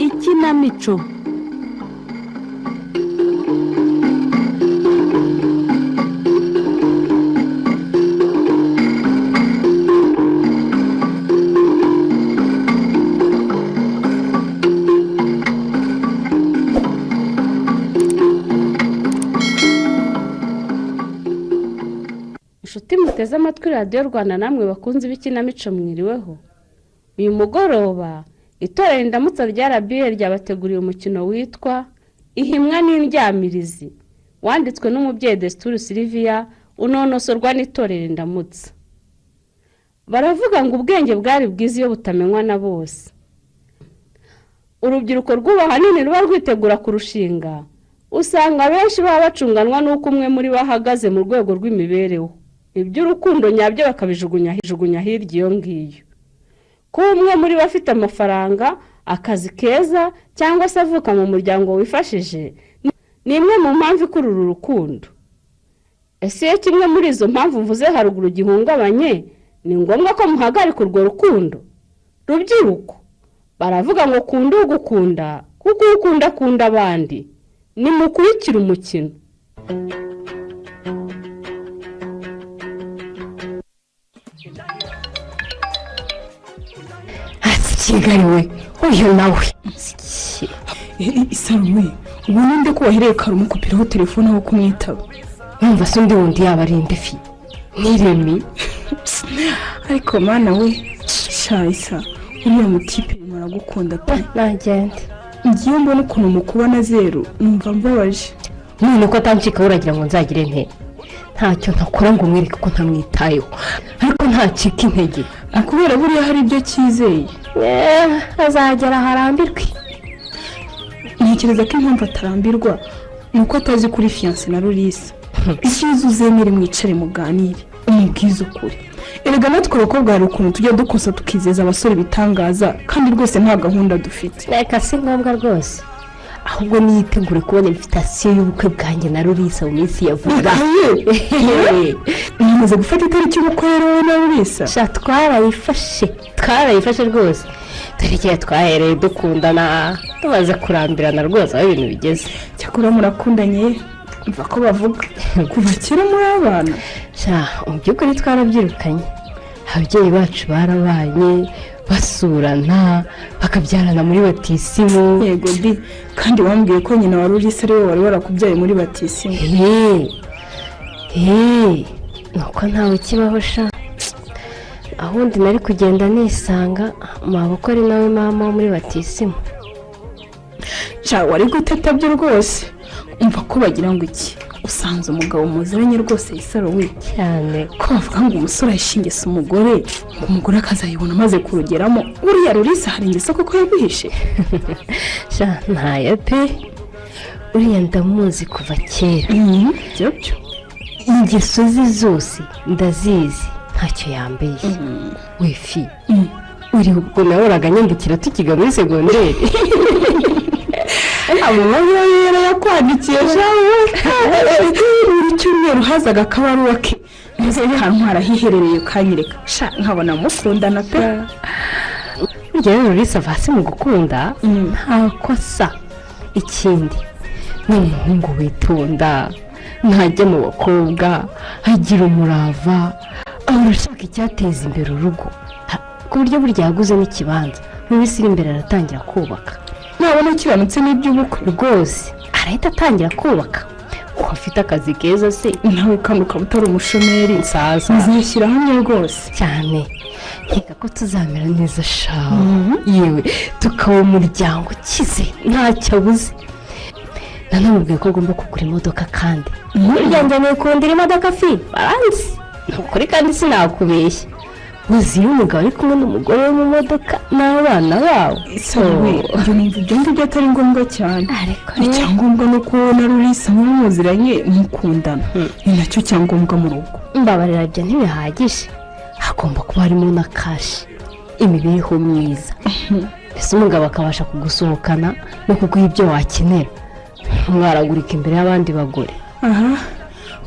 Ikinamico. Inshuti muteze amatwi radiyo Rwanda namwe bakunze ibikinamico mwiriweho. Uyu mugoroba itorero Indamutsa rya RBA ryabateguriye umukino witwa Ihimwa n'Indyamirizi, wanditswe n'umubyeyi Destur Sylvia, unonosorwa n'itorero Indamutsa. Baravuga ngo ubwenge bwari bwiza iyo butamenywa na bose. Urubyiruko rw'ahanini ruba rwitegura kurushinga, usanga benshi baba bacunganwa n'uko umwe muri bahagaze mu rwego rw'imibereho. Iby'urukundo nyabyo bakabijugunya hirya iyo ngiyo. Ko umwe muri bafite amafaranga, akazi keza cyangwa se avuka mu muryango wifashije, ni imwe mu mpamvu ikurura urukundo. Ese iyo kimwe muri izo mpamvu mvuze haruguru gihungabanye, ni ngombwa ko muhagarika urwo rukundo? Rubyiruko baravuga ngo kunda ugukunda kuko ukunda akunda abandi. Nimukurikire umukino. Kigali we, uyu nawe Isaruwe, ubu ninde ko wahereye karumukupiraho telefone aho kumwitaba? Numva se undi wundi yaba ari imbifi Niremi. Ariko mana we, Shaisa, uriya mutipe maragukunda pe. Nagende Ngiye mbona ukuntu mukubona zero, numva mbabaje. none ko atancika uragira ngo nzagire nte. Ntacyo ntakora ngo mwereke ko ntamwitayeho, ariko ntacika intege. Akubera buriya hari ibyo cyizeye. Azagera harambirwe. Ntekereza ko impamvu atarambirwa nuko atazi kuri fiancé na Lorisa. Ikizo uzemere mwicare muganire, umubwize ukuri. Erega natwe abakobwa hari ukuntu tujya dukosa tukizeza abasore bitangaza, kandi rwose nta gahunda dufite. Reka si ngombwa rwose, ahubwo niyitegure kubona invitation y'ubukwe bwanjye na Lorisa mu minsi ya vuba. Nimaze gufata itariki y'ubukwe rero na Lorisa. Sha twarayifashe rwose. Turikiye twahereye dukundana, tumaze kurambirana rwose aho ibintu bigeze. Cyakora murakundanye, mva ko bavuga kuva kera muri abana. Sha by'ukuri twarabyirukanye. Ababyeyi bacu barabanye, basurana, bakabyarana muri batisimu. Yego di, kandi wambwiye ko nyina wa Lorisa ariwe wari warakubyaye muri batisimu. Nuko ntawe kibaho sha. Ahundi nari kugenda nisanga maboko ari nawe mama wo muri batisimu. Sha wari gutetabye rwose. Umva ko bagira ngo iki? Usanze umugabo muziranye rwose Isaruwe cyane. Ko bavuga ngo umusore ayishingise umugore, ngo umugore akazayibona maze kurugeramo. Uriya Lorisa hari ingeso koko yaguhishe? Sha ntaye pe. Uriya ndamuzi kuva kera. Byo ingeso ze zose ndazizi, ntacyo yambeye. Wifi uri ubwo nahoraga nyandikira tukiga muri segonderi. abo yera yakwandikiye jawe. Uri cyumweru hazaga kabaruwa ke, maze ahantu harahiherereye kanyereka. Sha nkabona mukundana pe. Njyewe Lorisa vasi mu gukunda nta kosa. Ikindi ni umuhungu witonda, ntajya mu bakobwa, agira umurava, arashaka icyateza imbere urugo, ku buryo burya yaguze n'ikibanza mu minsi iri imbere aratangira kubaka. Nabona kiranutse n'iby'ubukwe rwose arahita atangira kubaka. Ko afite akazi keza se, nawe kandi ukaba utari umushomeri. Nsaza nzishyira hamwe rwose cyane. Nkeka ko tuzamera neza sha. Yewe tukaba umuryango ukize ntacyo abuze. Nanamubwiye ko agomba kugura imodoka kandi umuryango nikundira imodoka fi baranzi. Nukuri kandi sinakubeshya. Uzi umugabo ari kumwe n'umugore wo mu modoka n'abana babo. Isaruwe, ibyo numva ibyo ngibyo atari ngombwa cyane. Ariko icyangombwa no kubona Lorisa muziranye mukundana, ni nacyo cyangombwa mu rugo. Mbabarira ibyo ntibihagije, hagomba kuba harimo na kashi, imibereho myiza. Ese umugabo akabasha kugusohokana no kuguha ibyo wakenera, mwaragurika imbere y'abandi bagore.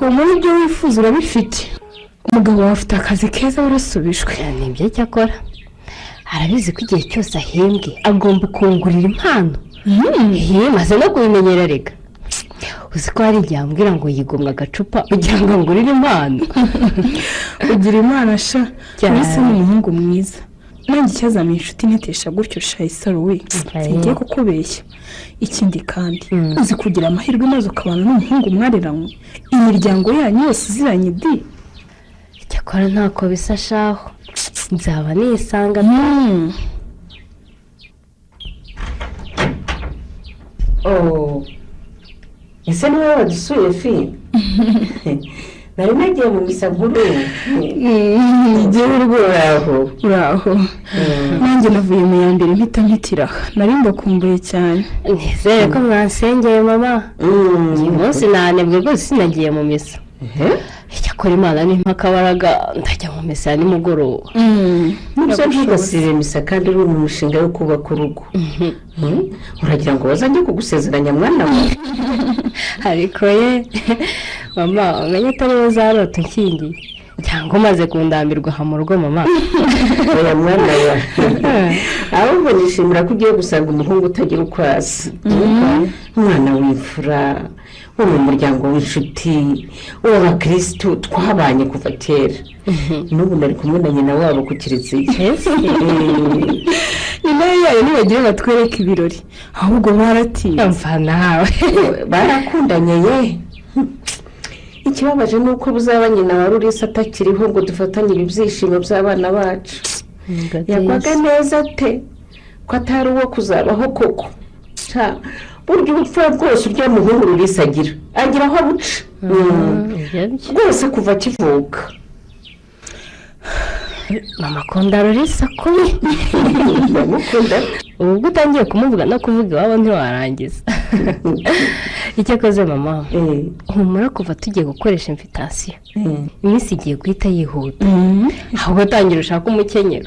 Ubu ibyo wifuza urabifite. umugabo wawe afite akazi keza warasubijwe. nibyo cyakora arabizi ko igihe cyose ahembwe agomba kungurira impano. maze no kubimenyera rega. uzi ko hari igihe ambwira ngo yigomwa agacupa kugira ngo angurire impano. ugira imana sha, mbese ni umuhungu mwiza. nanjye icyazamiye inshuti netesha gutyo Shayisaro we singiye kukubeshya. ikindi kandi uzi kugira amahirwe maze ukabana n'umuhungu mwareranywe imiryango yanyu yose iziranye di. cyakora ntako bisa shaho nzaba nisanga. ese niwe wadusuye fi? nari nagiye mu misa nkuru. ngewe uraho. nanjye navuye mu ya mbere mpitira nari mbakumbuye cyane. nizere ko mwansengeye mama. uyu munsi nanebwe rwose sinagiye mu misa. icyakora imana nimpa akabaraga ndajya mu misa ya nimugoroba. nibyo ntugasibe misa kandi uri mu mushinga wo kubaka urugo. uragira ngo bazajye kugusezeranya mwana we? ariko ye mama umenye atari we uzarota ukingiye cyangwa umaze kundambirwa aha mu rugo mama. oya mwana we, ahubwo nishimira ko ugiye gusanga umuhungu utagira uko asa. umwana w'imfura wo mu muryango w'inshuti w'abakirisitu twabanye kuva kera. n'ubu nari kumwe na nyina wabo ku kiliziya. nyina yayo ntibagire batwereke ibirori ahubwo baratinze. mva nawe barakundanye ye. ikibabaje ni uko buzaba nyina wa Rurisa atakiriho ngo dufatanye ibyishimo by'abana bacu. yagwaga neza te ko atari uwo kuzabaho koko. burya ubupfura bwose urya muhungu Rurisa agira aho buca rwose kuva akivuka. mama akunda Rurisa kubi. ubwo utangiye kumuvuga no kuvuga iwabo ntiwarangiza. icyo akoze mama humura kuva tugiye gukoresha invitasiyo iminsi igiye guhita yihuta. ahubwo atangira ushaka umukenyero.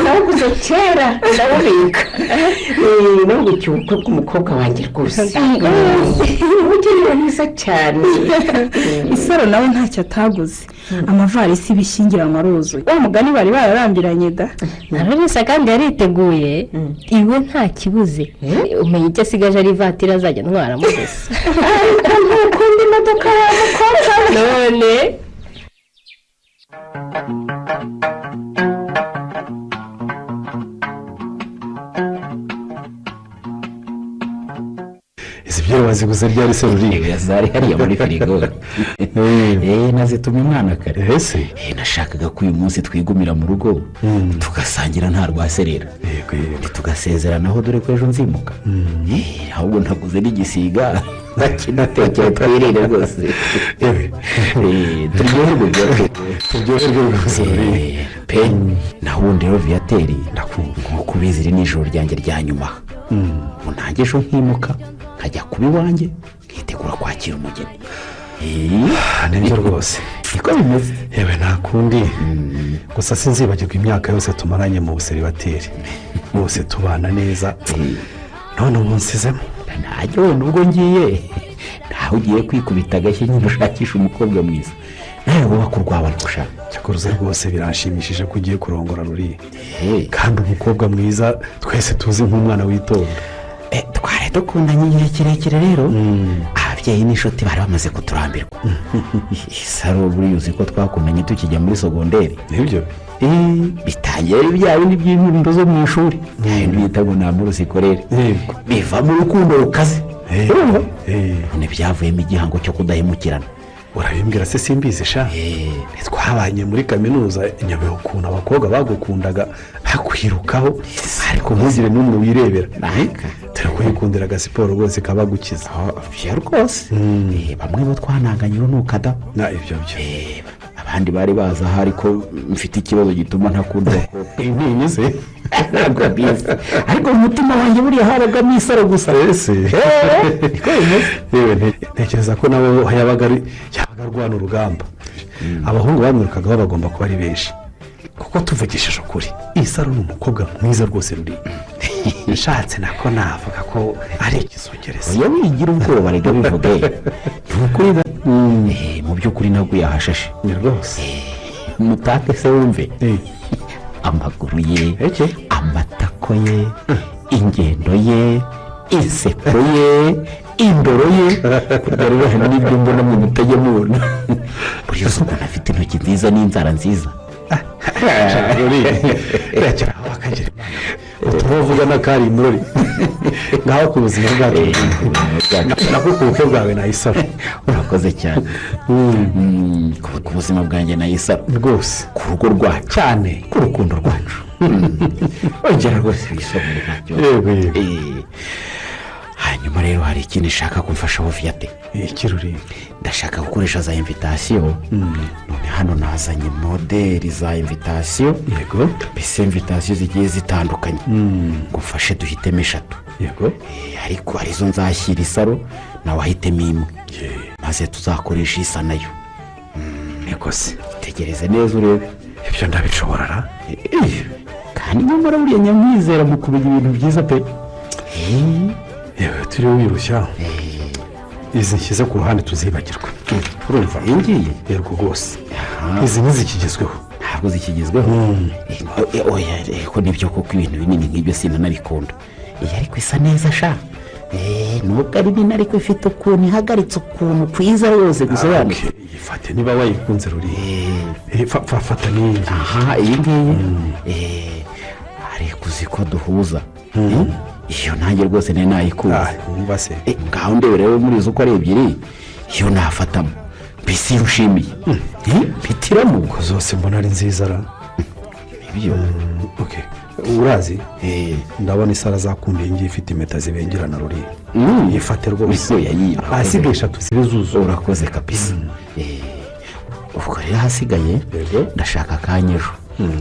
naguze kera ndabubika. nubwo ubukwe bw'umukobwa wanjye rwose umukenyero mwiza cyane. Isaro nawe ntacyo ataguze. amavarisi y'ibishyingiranwa aruzuye. wa mugani bari bararambiranye da. na Rurisa kandi yariteguye iwe nta kibuze. umenya icyo asigaje ari ivatiri azajya ntwaramo gusa. ariko ntukunda imodoka ya mukobwa none izi byo baziguze ryari se ruriya? zari hariya muri firigo. nazituma umwana kare. ese nashakaga ko uyu munsi twigumira mu rugo tugasangira nta rwaserera. tugasezeranaho dore ko ejo nzimuka. ahubwo ntaguze n'igisiga nakinatekera twirire rwose. turyoherwe rwose ruriya pe. naho ubundi rero Viateri nk'uko ubizi iri ni ijoro ryanjye rya nyuma. nanjye ejo nkimuka nkajya kuba iwanjye nkitegura kwakira umugeni. nibyo rwose niko bimeze. yewe nta kundi. gusa sinzibagirwa imyaka yose tumaranye mu buseribateri bose tubana neza. none ubu nsizemo ntajya wenda ubwo ngiye ntawe ugiye kwikubita agashyi nyine ushakisha umukobwa mwiza nawe wubaka urwawe ari gushaka. cyakoze rwose biranshimishije ko ugiye kurongora ruriya kandi umukobwa mwiza twese tuzi nk'umwana witonda. twari dukundanye igihe kirekire rero ababyeyi n'inshuti bari bamaze kuturambirwa. Isaro buriya uzi ko twakundanye tukijya muri sogonderi. nibyo bitangira ibya bindi by'inkundo zo mu ishuri bita ngo nta murusi ikorere bivamo urukundo rukaze. none byavuyemo igihango cyo kudahemukirana. urabimbwira se simbizi sha. ntitwabanye muri kaminuza nyabeho ukuntu abakobwa bagukundaga bakwirukaho ariko ntugire n'umwe wirebera. dore ko yikundiraga siporo rwose ikabagukiza. byo rwose bamwe bo twananganye urunukada. ibyo abandi bari bazi aho ariko mfite ikibazo gituma ntakunda abakobwa. ntinyuze ntabwo bizi ariko mu mutima wanjye buriya habagamo Isaro gusa. ese yewe ntekereza ko nawe yabaga arwana urugamba. abahungu bamwirukagaho bagomba kuba ari benshi kuko tuvugishije ukuri Isaro ni umukobwa mwiza rwose ruri. nshatse nako navuga ko ari igisongereza. iyo wigira ubwoba rero bivuge ni ukuri mu by'ukuri nabwo yahashashe ni rwose mutake se wumve amaguru ye amatako ye ingendo ye inseko ye indoro ye kurya rero hari n'ibyo mbona mu mutajya mubona buriya uzi ukuntu afite intoki nziza n'inzara nziza rekera aho akagira utuba uvuga n'akari imurori ngaho ku buzima bwacu nako ku bukwe bwawe nayisaro urakoze cyane ku buzima bwanjye nayisaro rwose ku rugo rwacu cyane ku rukundo rwacu ongera rwose wisomere ntacyo hanyuma rero hari ikindi nshaka kumfashaho Viate ikiruri ndashaka gukoresha za invitasiyo none hano nazanye moderi za invitasiyo yego mbese invitasiyo zigiye zitandukanye ngo mfashe duhitemo 3 yego ariko arizo nzashyira isaro nawe ahitemo imwe maze tuzakoresha isa nayo yego se tegereze neza urebe ibyo ndabishobora kandi nyamara buriya nyamwizera mu kumenya ibintu byiza pe yewe turi wirushya izi nshyize ku ruhande tuzibagirwa urumva ngiye yego rwose izi ntizikigezweho ntabwo zikigezweho oya ariko nibyo koko ibintu binini nk'ibyo sinanabikunda ariko isa neza sha nubwo ari binini ariko ifite ukuntu ihagaritse ukuntu kwiza yose gusobanutse yifate niba wayikunze ruri fata n'iyi iyi ngiyi ariko uzi ko duhuza iyo nanjye rwose nari nayikunda wumva se ngaho ndebe rero muri izo uko ari ebyiri iyo nafatamo mbese iyo ushimiye mpitiramo ubwo zose mbona ari nziza ra ibyo urazi ndabona isara zakundiye ngiye ifite impeta zibengerana ruri yifate rwose ahasigaye 3 zibe zuzuye urakoze kabisa ubwo rero ahasigaye ndashaka akanyejo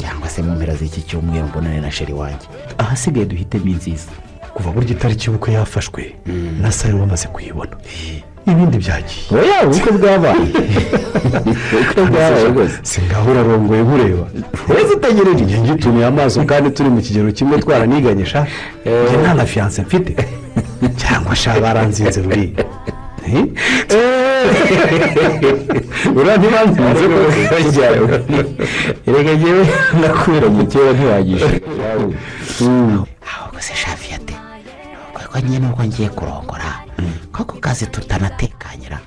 cyangwa se mu mpera z'iki cyumweru mbonane na sheri wanjye ahasigaye duhitemo inziza kuva burya itariki y'ubukwe yafashwe na sare wamaze kuyibona ibindi byagiye oya ubukwe bwabaye ubukwe bwabaye rwose singaho urarongoye nkureba wese utegereje igihe ngitumiye amaso kandi turi mu kigero kimwe twaraniganye sha njye nta na fiyanse mfite cyangwa sha baranzinze ruri uriya ntibanzinze ko kajyawe erega njyewe nakwiranye kera ntiwagishe ahubwo se sha Viate nuko nyine nuko ngiye kurongora koko kazi tutanatekanyira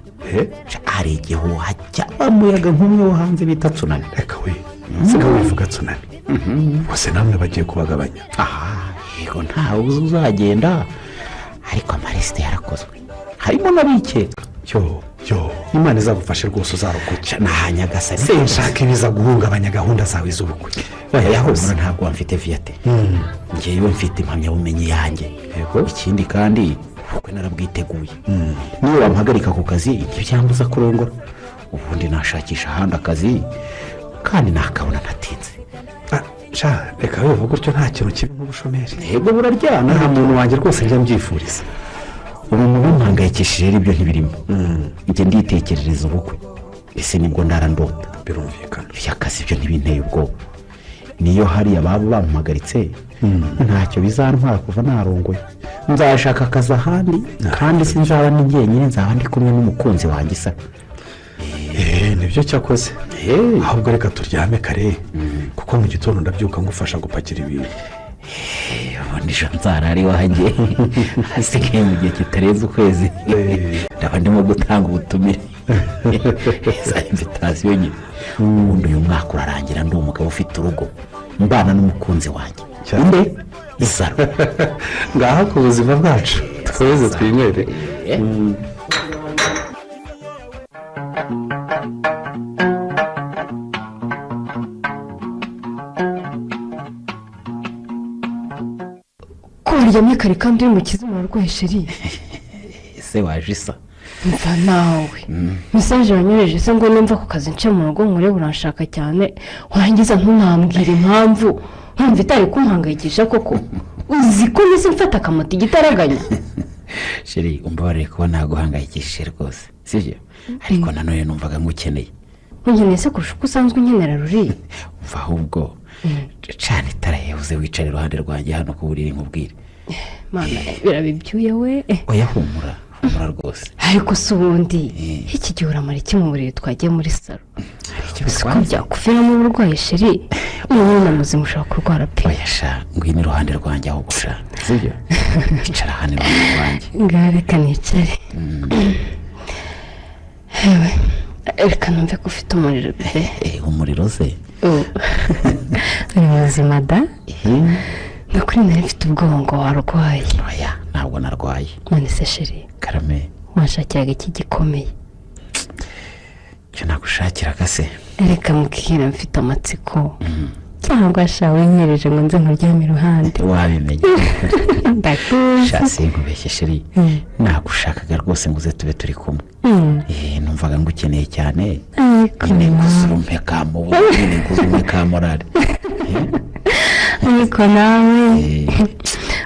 hari igihe wajya umuyaga nk'umwe wo hanze bita tsunami reka we siga wivuga tsunami bose namwe bagiye kubagabanya yego ntawe uzagenda ariko amarisite yarakozwe harimo n'abikeka yo imana izagufashe rwose uzarokoke ntahanyagasane sinshaka ibiza guhungabanya gahunda zawe z'ubukwe yahumura ntabwo mfite Viate ngewe mfite impamyabumenyi yanjye ikindi kandi ubukwe narabwiteguye niyo wampagarika ku kazi ibyo byambuza kurongora ubundi nashakisha ahandi akazi kandi nakabona natinze reka bivuga gutyo nta kintu kibi nk'ubushomeri yego buraryana nta muntu wanjye rwose njya mbyifuriza ubu mubimpangayikishije rero ibyo ntibirimo njye nditekerereza ubukwe ese nibwo ndarandota birumvikana iby'akazi byo ntibinteye ubwoba niyo hariya baba bampagaritse ntacyo bizantwara kuva narongoye nzashaka akazi ahandi kandi sinzaba ni njyenyine nzaba ndi kumwe n'umukunzi wanjye isa nibyo cyakoze ahubwo reka turyame kare kuko mu gitondo ndabyuka ngufasha gupakira ibintu ubundi ejo nzarara iwanjye hasigaye mu gihe kitarenze ukwezi ndaba ndimo gutanga ubutumire za invitasiyo nyine ubundi uyu mwaka urarangira ndi umugabo ufite urugo mbana n'umukunzi wanjye inde isaro ngaha ku buzima bwacu tweze twinywere ko uryamye kare kandi uri mu kizima warwaye sheri ese waje isa mva nawe mesaje wanyohereje se ngo numva ku kazi nce mu rugo nkure uranshaka cyane warangiza ntunambwire impamvu nkumva itari kumpangayikisha koko uzi ko nise mfata akamoto igitaraganya sheri umbabarire kuba naguhangayikishije rwose sibyo ariko nanone numvaga ngukeneye nkeneye se kurusha uko usanzwe unkenera ruri umva ahubwo cana itara yabuze wicare iruhande rwanjye hano ku buriri nkubwire mana birabibyuye we oya humura humura rwose. ariko si ubundi iki gihe uramara iki mu buriri twagiye muri salo uzi ko byakuviramo uburwayi sheri umwana muzima ushobora kurwara pe oya sha ngwino iruhande rwanjye aho gusha sibyo icara hano iruhande rwanjye ngaho reka nicare hewe reka numve ko ufite umuriro pe umuriro se uri muzima da ni ukuri nari mfite ubwoba ngo warwaye oya ntabwo narwaye none se sheri karame washakiraga iki gikomeye icyo nagushakiraga se reka mubwira mfite amatsiko cyangwa shawe nyereje ngo nze nkuryame iruhande wabimenye ndakuzi shasi nkubeshye sheri nagushakaga rwose ngo uze tube turi kumwe numvaga ngo ukeneye cyane nyine ngusurume ka mubu nyine ngusurume ka morale ariko nawe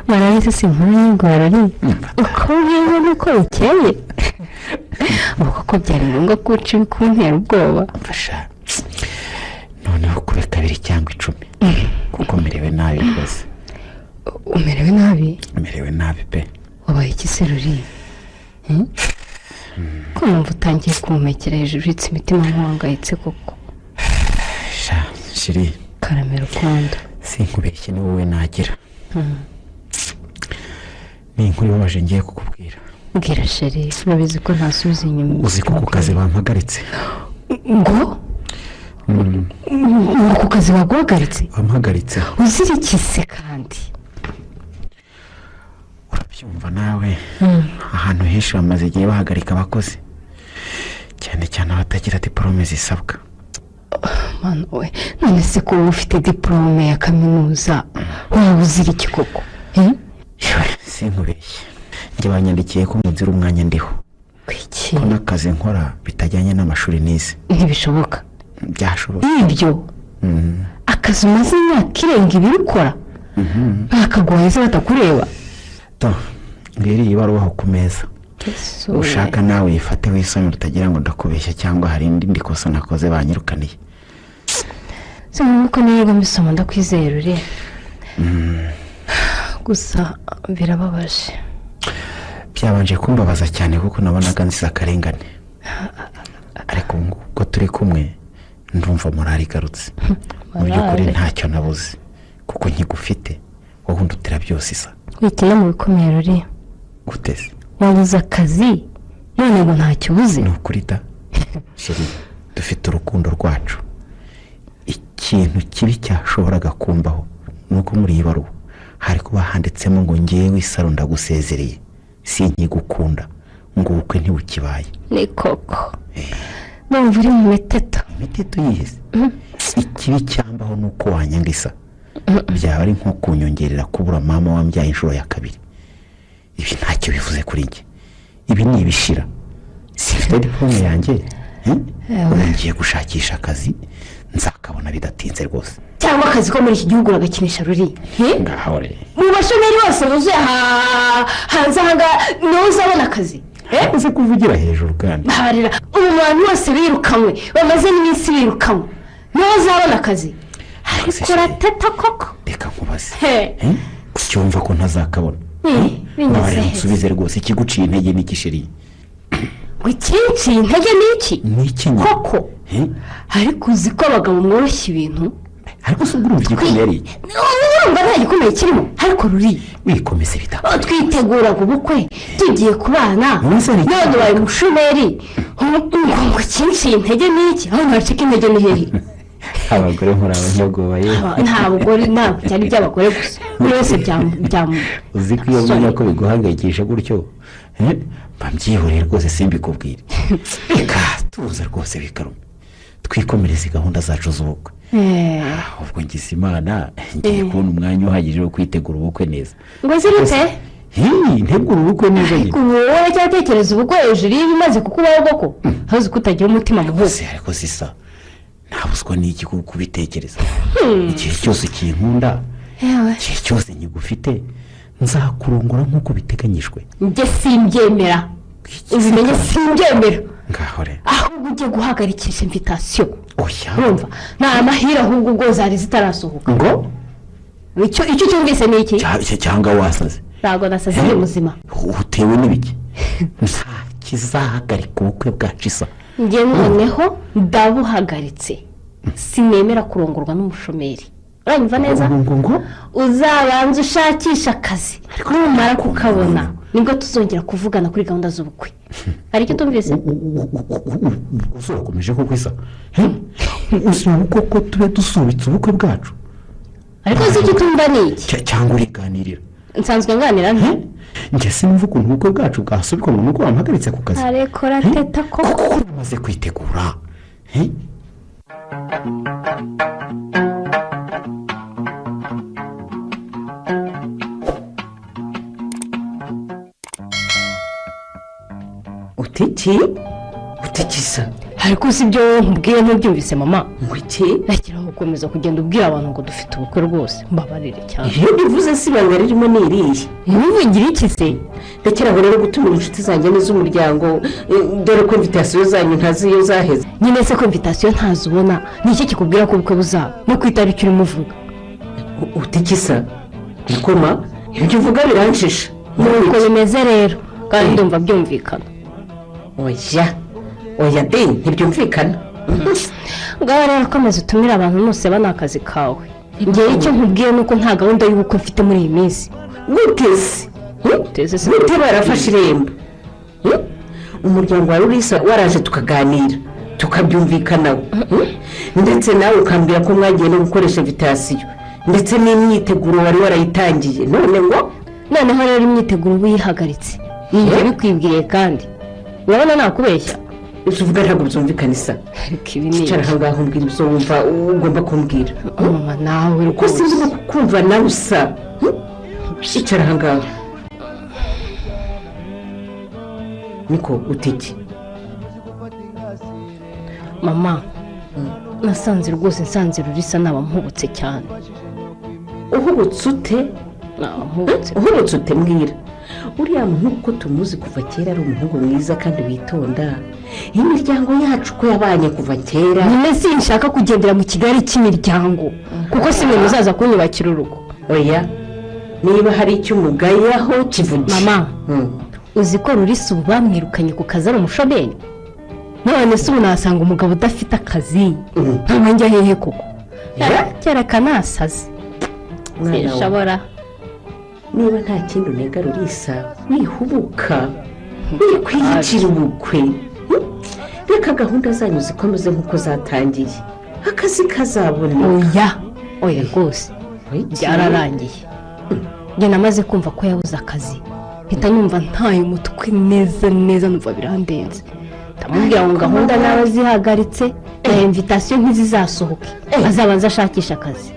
barabizi si nkuru y'ingorane uko bwiza nuko bukeye ubu koko byari ngombwa ko uca ibikuntera ubwoba mfasha noneho kube 2 cyangwa 10 kuko merewe nabi rwose umerewe nabi merewe nabi pe wabaye iki se ruri ko numva utangiye kumumekera hejuru uretse imitima nkuhangayitse koko sha shiri karamera ukwanda sinkubeshye ni wowe nagira ni inkuru ibabaje ngiye kukubwira mbwira sheri urabizi ko ntasubiza inyuma uzi ko ku kazi bampagaritse ngo ku kazi baguhagaritse bampagaritse uzirikise kandi urabyumva nawe ahantu henshi bamaze igihe bahagarika abakozi cyane cyane abatagira diporome zisabwa mwana we none se ko ufite diporome ya kaminuza waba uzira iki koko sinkubeshye njye banyandikiye ko nzira umwanya ndiho ko n'akazi nkora bitajyanye n'amashuri nize ntibishoboka byashoboka ibyo akazi umaze imyaka irenga ibiri ukora bakaguhaye se batakureba ngiri ibaruwa ku meza ushaka nawe yifate wisome utagira ngo ndakubeshya cyangwa hari indi kosa nakoze banyirukaniye nuko niba mbisoma ndakwizeye rure gusa birababaje byabanje kumbabaza cyane kuko nabonaga nziza akarengane ariko ngo turi kumwe ndumva morali igarutse mu by'ukuri ntacyo nabuze kuko nkigufite wowe undutira byose isa wikina mu bikomeye ruri guteze wabuze akazi none ngo ntacyo ubuze ni ukuri da sheri dufite urukundo rwacu ikintu kibi cyashoboraga kumbaho nuko muri iyi baruwa hari kuba handitsemo ngo ngewe isaro ndagusezereye sinkigukunda ngo ubukwe ntibukibaye ni koko numva uri mu miteto yihese ikibi cyambaho nuko wanyanga isa byaba ari nko kunyongerera kubura mama wambyaye inshuro ya 2 ibi ntacyo bivuze kuri njye ibi ni ibishira sifite diplome yanjye ngiye gushakisha akazi nzakabona bidatinze rwose cyangwa akazi ko muri iki gihugu uragakinisha ruri ngaho re mu bashomeri bose buzuye hanze aha niho uzabona akazi uze kuvugira hejuru kandi baharira ubu bantu bose birukanwe bamaze n'iminsi birukanwe niho uzabona akazi ariko urateta koko reka nkubaze kucyumva ko ntazakabona nabari nsubize rwose ikiguciye intege n'ikishiri ngo ikinciye intege n'iki koko ariko uzi ko abagabo mworoshya ibintu ariko se urumva igikomeye ari urumva nta gikomeye kirimo ariko ruri wikomeze bita twitegura ubukwe tugiye kubana none ubaye umushomeri ngo ikinciye intege n'iki aho ntacika intege ni hehe abagore muri abanyabwoba ye ntabwo cyane iby'abagore gusa buri wese uzi ko iyo mbona ko biguhangayikisha gutyo mbabyihoreye rwose simbikubwire reka tuza rwose bikarume twikomereze gahunda zacu z'ubukwe ubwo ngize imana ngiye kubona umwanya uhagije wo kwitegura ubukwe neza ngo zirute ntegura ubukwe neza nyine wowe cyatekereza ubukwe hejuru y'ibimaze kukubaho koko hazi ko utagira umutima muhuze ariko sisa ntabuzwa n'iki kubitekereza igihe cyose kinkunda igihe cyose nkigufite nzakurongora nk'uko biteganyijwe njye simbyemera ubimenye simbyemera ngaho rero ahubwo ujye guhagarikisha invitasiyo oya urumva nta amahirwe ahubwo ubwo zari zitarasohoka ngo icyo cyumvise ni iki cyangwa wasaze ntabwo nasaze ndi muzima utewe n'ibiki nta kizahagarika ubukwe bwacu isa. njye noneho ndabuhagaritse sinemera kurongorwa n'umushomeri. uranyumva neza? ngo uzabanza ushakisha akazi numara kukabona nibwo tuzongera kuvugana kuri gahunda z'ubukwe. hari icyo tumvise? uzakomeje koko isa usaba koko tube dusubitse ubukwe bwacu. ariko si icyo tumva ni iki? cyangwa uriganirira? nsanzwe nganira nti njye sinumva ukuntu ubukwe bwacu bwasubikwa mu rugo wamuhagaritse ku kazi. arekora teta ko kuko umaze kwitegura. utikisa ariko si ibyo nkubwiye ntubyumvise mama. ngo iki? nagira ngo ukomeza kugenda ubwira abantu ngo dufite ubukwe rwose mbabarire cyane. iyo bivuze si ibanga ririmo ni irihe? ntibivugire iki se? ndekera aho rero gutumira inshuti zanjye n'iz'umuryango dore ko invitasiyo zanyu ntazi iyo zaheze. nyine se ko invitasiyo ntazibona ni iki kikubwira ko ubukwe buzaba no ku itariki urimo uvuga? utikisa gikoma ibyo uvuga biranshisha. nuko bimeze rero kandi ndumva byumvikana. oya de ntibyumvikana. ngaho rero komeza utumire abantu bose bana akazi kawe. ngewe icyo nkubwiye ni uko nta gahunda y'ubukwe mfite muri iyi minsi. gute barafashe irembo? umuryango wa Rurisa waraje tukaganira tukabyumvikanaho ndetse nawe ukambwira ko mwagiye no gukoresha invitasiyo ndetse n'imyiteguro wari warayitangiye. noneho rero imyiteguro uba uyihagaritse. niyo bikwibwiriye kandi urabona nakubeshya. ibyo uvuga ntabwo byumvikana isa. ariko ibi ni icara aho ngaho mbwira ibyo wumva ugomba kumbwira. mama nawe uko sinzi no kukumva nawe usa. icara aho ngaho. niko utiki mama nasanze rwose nsanze Rurisa naba mpubutse cyane. uhubutse ute? naba mpubutse. uhubutse ute mbwira. uriya muhungu ko tumuzi kuva kera ari umuhungu mwiza kandi witonda. imiryango yacu ko yabanye kuva kera. nyine sinshaka kugendera mu kigali cy'imiryango kuko simwe muzaza kunyubakira urugo. oya niba hari icyo umugayaho kivuge. mama uzi ko Rurisa ubu bamwirukanye ku kazi ari umushomeri. none se ubu nasanga umugabo udafite akazi nkaba njya hehe koko? kereka nasaze sinshobora. niba nta kindi unega Rurisa wihubuka wikwiyicira ubukwe. reka gahunda zanyu zikomeze nk'uko zatangiye akazi kazaboneka. oya rwose byararangiye. njye namaze kumva ko yabuze akazi mpita numva ntaye umutwe neza numva birandenze. ndamubwira ngo gahunda nawe zihagaritse na invitasiyo ntizizasohoke azabanza ashakisha akazi.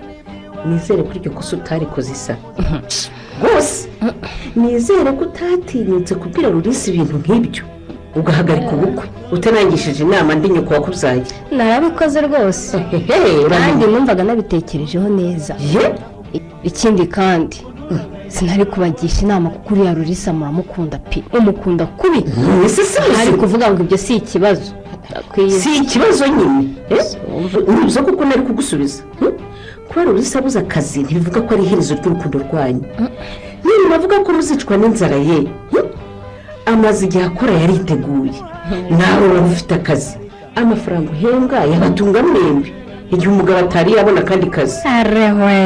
nizere ko iryo kosa utarikoze isa rwose. nizere ko utatinyutse kubwira Rurisa ibintu nk'ibyo ugahagarika ubukwe utanangishije inama ndi nyoko wakubyaye. narabikoze rwose kandi numvaga nabitekerejeho neza. ikindi kandi sinari kubagisha inama kuko uriya Rurisa muramukunda pe umukunda kubi. ari kuvuga ngo ibyo si ikibazo. si ikibazo nyine ubivuze kuko nari kugusubiza. kuba Rurisa abuze akazi ntibivuga ko ari iherezo ry'urukundo rwanyu. niba bavuga ko muzicwa n'inzara ye amaze igihe akora yariteguye. nawe waba ufite akazi amafaranga uhembwa yabatunga mwembi igihe umugabo atari yabona akandi kazi. arewe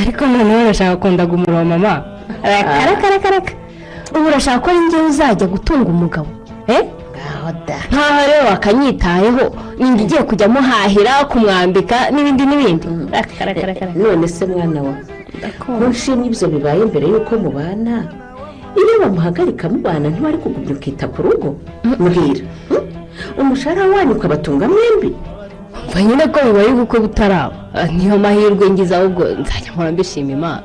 ariko noneho urashaka kundaga umuriro mama. reka ubu urashaka ko ari njyewe uzajya gutunga umugabo? nkaho rero wakanyitayeho ninjye ugiye kujya muhahira kumwambika n'ibindi. none se mwana wa ko nshimye ibyo bibaye mbere y'uko mubana iyo bamuhagarika mubana ntibari kugumya ukita ku rugo. mbwira umushahara wanyu ukabatunga mwembi. mva nyine ko bibaye ubukwe butaraba niyo mahirwe ngize ahubwo nzajya mpora mbishima Imana.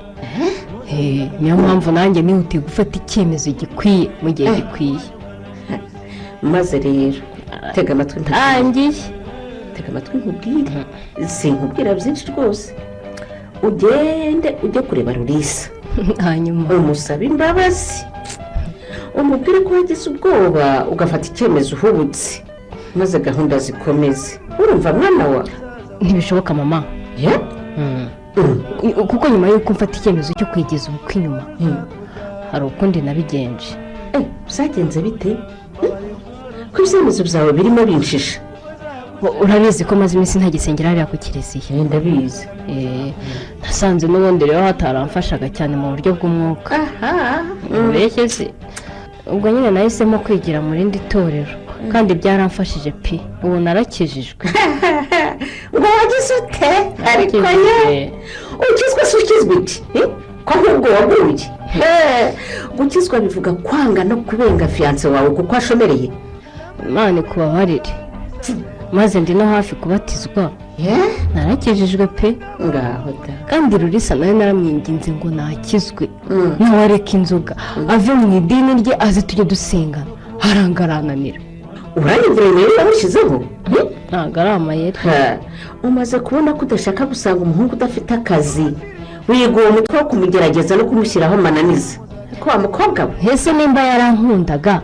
niyo mpamvu nanjye nihutiye gufata icyemezo gikwiye mu gihe gikwiye. maze rero tega amatwi ntangiye. tega amatwi nkubwire sinkubwira byinshi rwose. ugende ujye kureba Rurisa hanyuma umusaba imbabazi umubwire ko wagize ubwoba ugafata icyemezo uhubutse maze gahunda zikomeze. urumva mwana wa? ntibishoboka mama. kuko nyuma y'uko mfata icyemezo cyo kwigeza ubukwe inyuma hari ukundi nabigenje. byagenze bite ko ibyemezo byawe birimo binshisha urabizi ko maze iminsi ntagisengera hariya ku kiliziya. ndabizi. nasanze n'ubundi rero hataramfashaga cyane mu buryo bw'umwuka. mbese se ubwo nyine nahisemo kwigira mu rindi torero kandi byaramfashije pe ubu narakijijwe. ngo wagize ute ariko ye ukizwe se ukizwe iki ko ahubwo waguye gukizwa bivuga kwanga no kubenga fiyanse wawe kuko ashomereye. imana ikubabarire maze ndi no hafi kubatizwa narakijijwe pe ngaho da kandi rurisa nawe naramwinginze ngo nakizwe nawe areke inzoga ave mu idini rye aze tujye dusengana harangarananira. uranyumvira rero yamushyizeho ntabwo ari amayeri. umaze kubona ko udashaka gusanga umuhungu udafite akazi wiga uwo mutwe wo kumugerageza no kumushyiraho amananiza ko wa mukobwa we ese nimba yarankundaga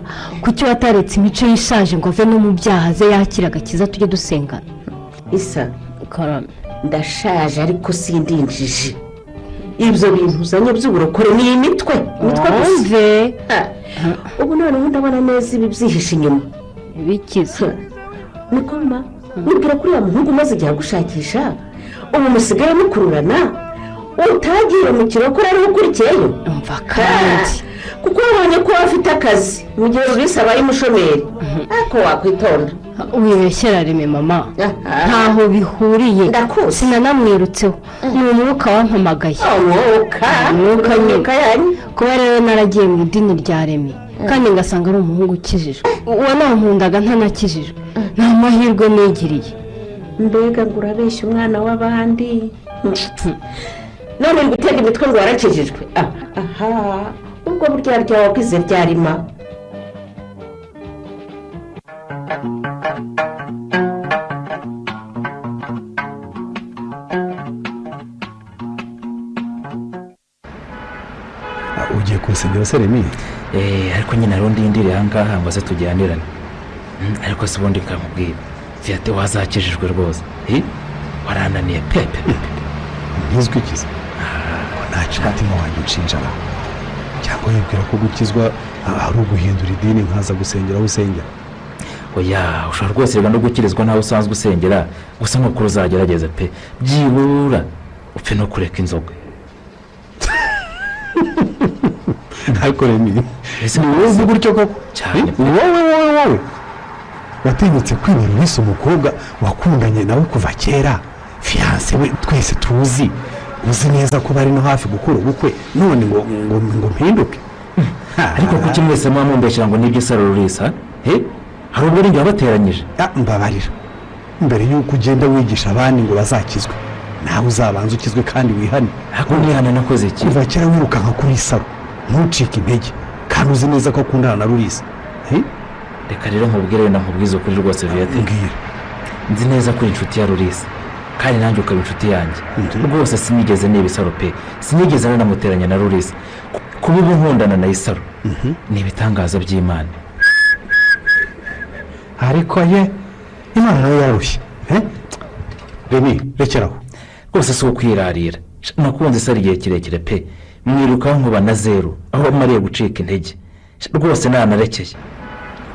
kuki wataretse imico yishaje ngo ave no mu byaha ze yakira agakiza tujye dusengana. isa karame ndashaje ariko sindinjije ibyo bintu uzanye by'uburokore ni imitwe wumve ubu noneho ndabona neza ibi byihishe inyuma bikize. niko ma wibwira kuri wa muhungu umaze igihe agushakisha ubu musigaye mukururana utagiye mu kiroko rero ukurikiyeyo umva kandi kuko wabonye ko afite akazi mu gihe rurisa abaye umushomeri ariko wakwitonda. wibeshyera reme mama ntaho bihuriye sinanamwirutseho ni umwuka wampamagaye. umwuka nyine kuba rero naragiye mu idini rya reme kandi ngasanga ari umuhungu ukijijwe uwo nankundaga ntanakijijwe nta mahirwe nigiriye. mbega ngo urabeshya umwana w'abandi none gutega imitwe ngo warakijijwe. aha ubwo burya ryawe wagize ryarima. ugiye ku rusengero se remi? ariko nyine hari undi yindiriye aha ngaha ngo aze tujyanirane. ariko si ubundi nkamubwira fiyate wazakijijwe rwose warananiye pepe ntizwi ikiza ntacu umutima wanjye unshinjara cyangwa yibwira ko gukizwa ari uguhindura idini nkaza gusengera aho usengera. oya ushobora rwose reba no gukirizwa nawe usanzwe usengera gusa nk'uko uzagerageza pe byibura upfe no kureka inzoga. ariko remi ni wowe uzi gutyo koko cyane wowe watinyutse kwibera urisa umukobwa wakundanye nawe kuva kera fiyanse we twese tuzi uzi neza ko bari no hafi gukura ubukwe none ngo mpinduke. ariko kuki mwese muba mumbeshyira ngo nibyo isaro rurisa hari ubwo ari njye wabateranyije. mbabarira mbere y'uko ugenda wigisha abandi ngo bazakizwe nawe uzabanza ukizwe kandi wihane. ariko nihane nakoze iki? kuva kera wirukanka kuri isaro ntucike intege kandi uzi neza ko akundana na rurisa. reka rero nkubwire wenda nkubwize ukuri rwose viyate nzi neza ko uri inshuti ya rurisa kandi nanjye ukaba inshuti yanjye rwose sinigeze niba isaro pe sinigeze nanamuteranya na rurisa kuba ubu nkundana na isaro ni ibitangaza by'imana. ariko ye imana nawe yarushye remi rekeraho rwose si ukwirarira nakunze isaro igihe kirekire pe mwirukaho nkuba na zeru aho bamariye gucika intege rwose nanarekeye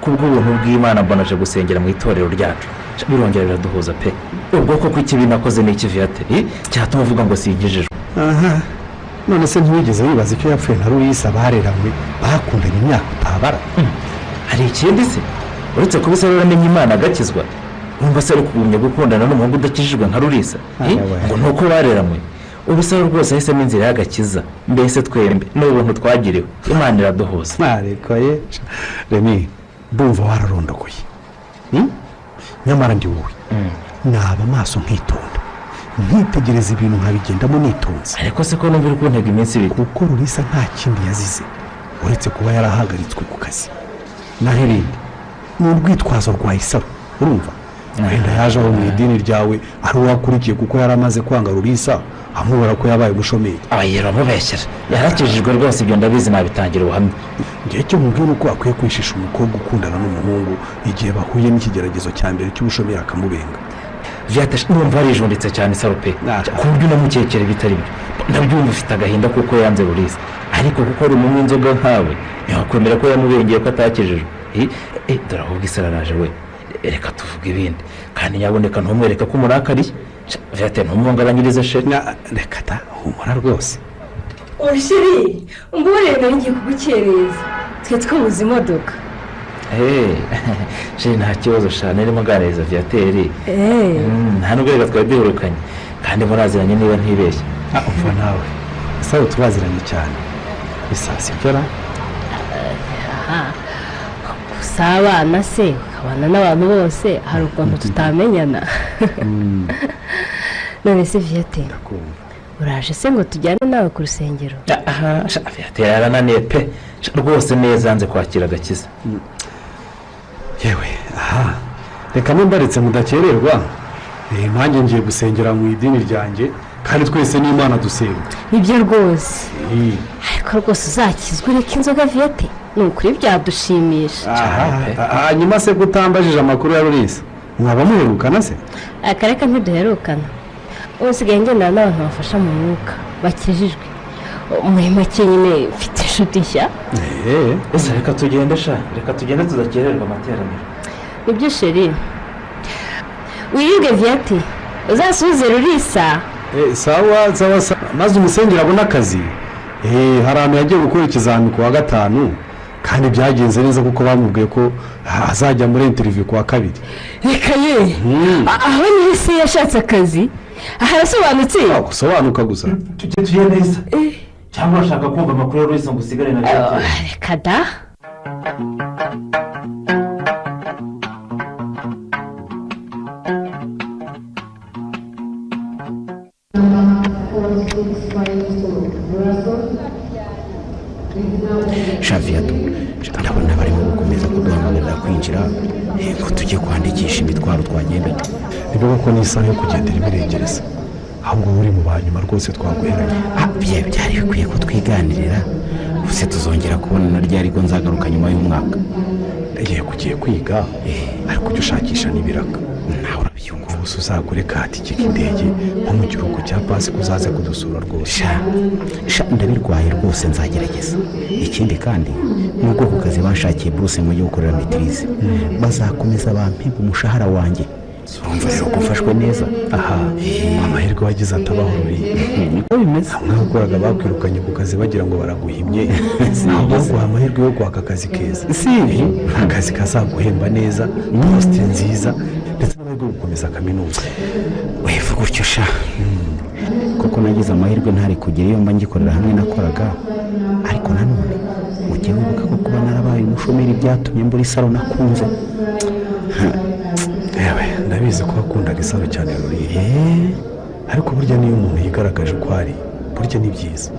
kubw'ubuntu bw'imana mbonaje gusengera mu itorero ryacu birongera biraduhuza pe ubwoko kw'ikibi nakoze n'iki viyate cyatuma uvuga ngo singijijwe. none se ntiwigeze wibaza icyo yapfuye na rurisa bareranywe bakundanye imyaka utabara? hari ikindi se uretse kuba isaro uramenye imana agakizwa wumva se ari kugumya gukundana n'umuhungu udakijijwe nka rurisa ngo ni uko bareranywe ubu isaro rwose yahisemo inzira y'agakiza mbese twembe n'ubuntu twagiriwe imana iraduhuza. ariko ye remi ndumva wararondogoye nyamara ndi wowe naba amaso nkitonda nkitegereza ibintu nkabigendamo nitonze. ariko se ko numva uri kuntega iminsi ibiri kuko rurisa nta kindi yazize uretse kuba yarahagaritswe ku kazi naho irindi ni urwitwazo rwa isaro urumva wenda yaje aho mu idini ryawe ari uwakurikiye kuko yari amaze kwanga rurisa amubara ko yabaye umushomeri. abayero amubeshyira yarakijijwe rwose ibyo ndabizi nabitangira ubuhamya. igihe cyo mubwira uko akwiye kwishisha umukobwa ukundana n'umuhungu igihe bahuye n'ikigeragezo cya mbere cy'ubushomeri akamubenga. viyate numva yarijunditse cyane isaro pe ku buryo unamukekera ibitari byo ndabyumva ufite agahinda kuko yanze rurisa ariko kuko ari umunywi inzoga nkawe ntiwakwemera ko yamubengeye ko atakijijwe. Dore ahubwo isi araraje we, reka tuvuge ibindi kandi nyaboneka ntumwereka ko umurakariye. Viateur ntumwongabanyirize sheri. Reka ta humura rwose. Sheri umubare nari ngiye kugukereza twe twabuze imodoka. Sheri nta kibazo shana irimo nganiriza Viateur. Nta nubwo reka twari duherukanye kandi muraziranye niba ntibeshye. Umva nawe sawa tubaziranye cyane isasi byara usabana se ukabana n'abantu bose hari ukuntu tutamenyana. None se Viateur uraje se ngo tujyane nawe ku rusengero? Viateur yarananiye pe rwose neza yanze kwakira agakiza. Yewe reka mumbaritse mudakererwa nanjye ngiye gusengera mu idini ryanjye kandi twese n'Imana dusenga. Nibyo rwose ariko rwose uzakizwe ureka inzoga Viateur ni ukuri byadushimisha. Hanyuma se gutambajije amakuru ya Rurisa mwaba muherukana se? Akareka ntiduherukana usigaye ngendana n'abantu bafasha mu mwuka bakijijwe muri make nyine mfite inshuti nshya. Ese reka tugende reka tugende tudakererwa amateraniro. Nibyo sheri wiribwe Viateur uzasubize Rurisa. Sawa maze umusengera abona akazi. Hari ahantu yagiye gukora ikizami ku wa gatanu kandi byagenze neza kuko bamubwiye ko azajya muri interview ku wa kabiri. Reka ye aho niho se yashatse akazi harasobanutse. Gusobanuka gusa tugiye neza cyangwa urashaka kumva amakuru ya Rurisa ngo usigare na Viateur? Reka da Viateur ndabona barimo gukomeza kuduhamagarira kwinjira ngo tujye kwandikisha imitwaro twagendanye. Nibyo koko ni isaha yo kugendera ibiregereza ahubwo uri mu banyuma rwose twaguheranye. Byari bikwiye ko twiganirira gusa tuzongera kubonana ryari ko nzagaruka nyuma y'umwaka. Kugiye kwiga ariko ujya ushakisha n'ibiraka nawe urabyumva. Gusa uzagure katike k'indege nko mu gihugu cya pasi kuzaze kudusura rwose. Ndabirwaye rwose nzagerageza. Ikindi kandi nubwo ku kazi bashakiye buruse ngo ujye gukorera maitrise bazakomeza bampemba umushahara wanjye. Urumva rero gufashwe neza. Amahirwe wagize atabaho Ruriya. Niko bimeze. Hamwe wakoraga bakwirukanye ku kazi bagira ngo baraguhimye naho baguha amahirwe yo kwaka akazi keza. Akazi kazaguhemba neza posite nziza ndetse n'amahirwe yo gukomeza kaminuza. Wevuga utyo sha kuko nagize amahirwe ntari kugera iyo mba ngikorera hamwe nakoraga ariko nanone ujye wibuka ko kuba narabaye umushomeri byatumye mbura isaro nakunze. Ndabizi ko wakundaga isaro cyane Ruriya ariko burya niyo umuntu yigaragaje uko ari burya ni byiza.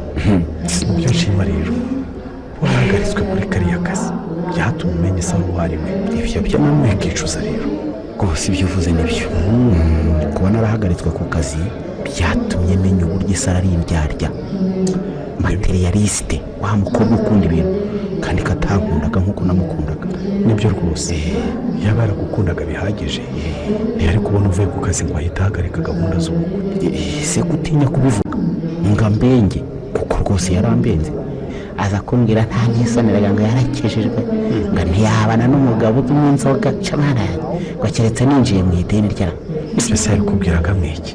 Ibyo nshima rero wahagaritswe kuri kariya kazi byatumye umenya isaro uwo ari we. Ibyo byo namwe ukicuza rero rwose ibyo uvuze nibyo. Kuba narahagaritswe ku kazi byatumye menya uburyo isaro ari indyarya materialiste wa mukobwa ukunda ibintu kandi katankundaga nk'uko namukundaga. Nibyo rwose yaba yaragukundaga bihagije ntiyari kubona uvuye ku kazi ngo ahita ahagarika gahunda z'ubukwe. Se gutinya kubivuga nga mbenge kuko rwose yarambenze aza kumbwira nta nisaniraga ngo yarakejejwe ngo ntiyabana n'umugabo unywa inzoga camana ngo keretse ninjiye mu idini rya. Byose yarikubwiraga mwiki?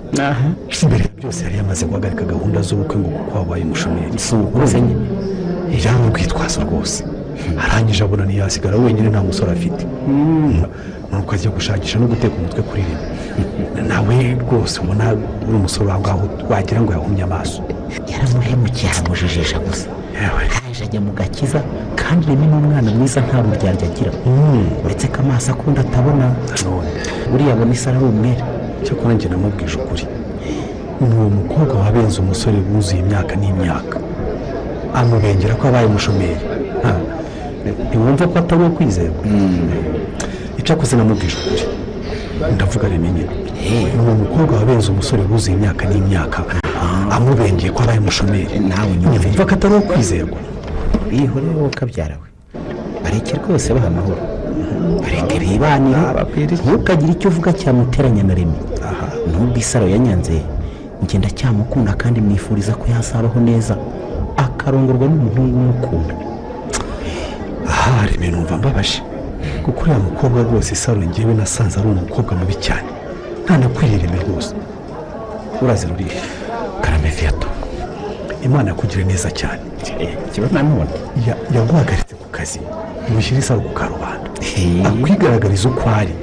Mbere byose yari yamaze guhagarika gahunda z'ubukwe ngo kuko wabaye umushomeri. Si ubuze nyine yari urwitwazo rwose. Arangije abona ntiyasigara wenyine nta musore afite nuko ajya gushakisha no guteka umutwe kuri rimwe. Nawe rwose ubona uri umusore wawe ngaho wagira ngo yahumye amaso. Yaramuhemukiye aramujijisha gusa. Yaje ajya mu gakiza kandi rimwe n'umwana mwiza nta ruryarya agira uretse ko amaso akunda atabona. Buriya abona isaro ari umwere. Cyakora njye namubwije ukuri ni uwo mukobwa wabenze umusore wuzuye imyaka n'imyaka amubengera ko abaye umushomeri. Ntiwumva ko atari uwo kwizerwa. Icyakoze namubwije ukuri ndavuga rimwe ni uwo mukobwa wabenze umusore wuzuye imyaka n'imyaka amubengeye ko abaye umushomeri. Nawe nyumva ko atari uwo kwizerwa. Bihore wowe kabyara we bareke rwose baha amahoro bareke bibanire ntukagire icyo uvuga cyamuteranya na rimwe. Nubwo isaro yanyanze ngenda cyamukunda kandi mwifuriza ko yasabaho neza akarongorwa n'umuhungu umukunda. aha hari ibintu numva mbabaje kuko uriya mukobwa rwose Saro ngewe nasanze ari umukobwa mubi cyane ntanakwirira rwose. urazi ruriya karame Viato, imana yakugire neza cyane. ikibazo nanone yaguhagaritse ku kazi mushyire Saro ku karubanda akwigaragariza uko ari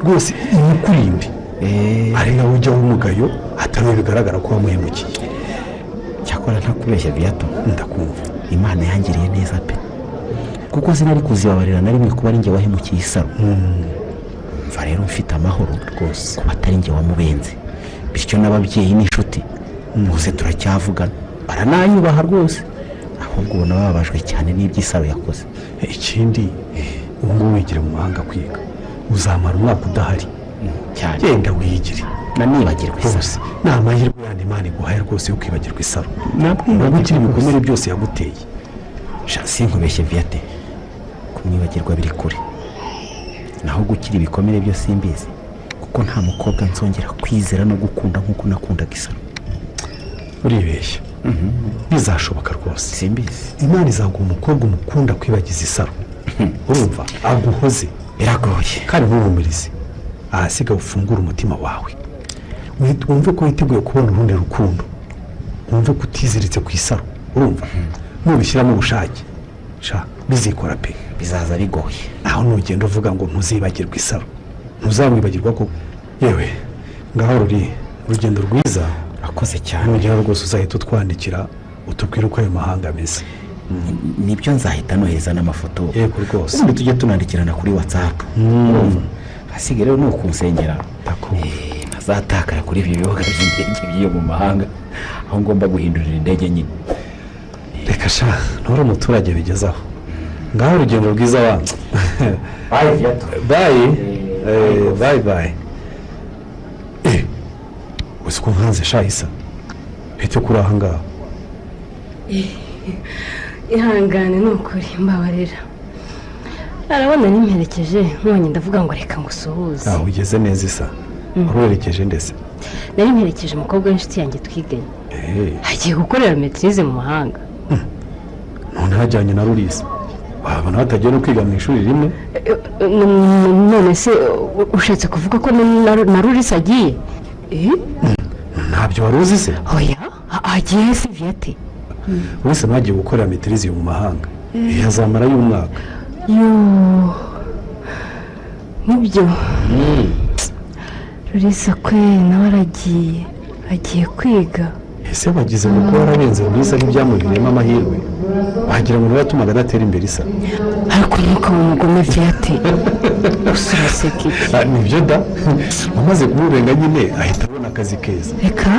rwose imukurinde ari nawe ujyaho umugayo atari bigaragara ko wamuhemukiye. cyakora ntakubeshya Viato, ndakumva. imana yangiriye neza pe, kuko sinari kuzibabarira na rimwe kuba ari njye wahemukiye Saro. mva rero mfite amahoro rwose kuba atari njye wamubenze, bityo n'ababyeyi n'inshuti bose turacyavugana, barananyubaha rwose, ahubwo ubona bababajwe cyane n'ibyo Saro yakoze. ikindi ubu ngubu wigire mu mahanga kwiga uzamara umwaka udahari cyane, genda wiyigire nanibagirwe rwose. ni amahirwe yandi Imana iguhaye rwose yo kwibagirwa Saro ntabwo ukiri ibikomere byose yaguteye. sinkubeshye Viate, kumwibagirwa biri kure, naho gukira ibikomere byo simbizi, kuko nta mukobwa nzongera kwizera no gukunda nk'uko nakundaga Saro. uribeshya bizashoboka rwose. simbizi, Imana izaguha umukobwa umukunda kwibagiza Saro urumva aguhoze biragoye kandi ntuhumurize, ahasiga ufungura umutima wawe wumve ko witeguye kubona urundi rukundo, wumve ko utiziritse ku Saro urumva. nubishyiramo ubushake bizikora pe, bizaza bigoye. aho nugenda uvuga ngo ntuzibagirwe Saro ntuzamwibagirwa ko yewe ngaho ruri urugendo rwiza. urakoze cyane. nugera rwose uzahita utwandikira utubwire uko ayo mahanga ameze. nibyo nzahita noheza n'amafoto, yego rwose, ubundi tujye tunandikirana kuri WhatsApp. hasigaye rero ni ukunsengera ntazatakara kuri ibi bibuga by'indege by'iyo mu mahanga, aho ngomba guhindurira indege nyine. reka sha ntore umuturage bigezaho ngaho urugendo rwiza wanze. bayi uzi ko nkanze shahisa bite kuri aha ngaha. ihangane ni ukuri mbabarira, arabona nimperekeje nkonye ndavuga ngo reka ngusuhuze. aho ugeze neza Isa, waruherekeje ndetse. nari mperekeje umukobwa w'inshuti yanjye twiganye, agiye gukorera metirize mu mahanga. none hajyanye na Rurisa, wabona batagiye no kwiga mu ishuri rimwe. none se ushatse kuvuga ko na Rurisa agiye? ntabyo wari uzi se? oya, agiye se Viate. Rurisa nagiye gukorera metirize mu mahanga, yazamara y'umwaka. nibyo Rurisa kwe nawe agiye kwiga. ese wagize ngo kuba wararenze Rurisa ntibyamuviriyemo amahirwe, wagira ngo niwe watumaga adatera imbere Isa. ariko ntukaba umugome Viate, usuraseka iki? nibyo da, wamaze kumurenga nyine ahita abona akazi keza. reka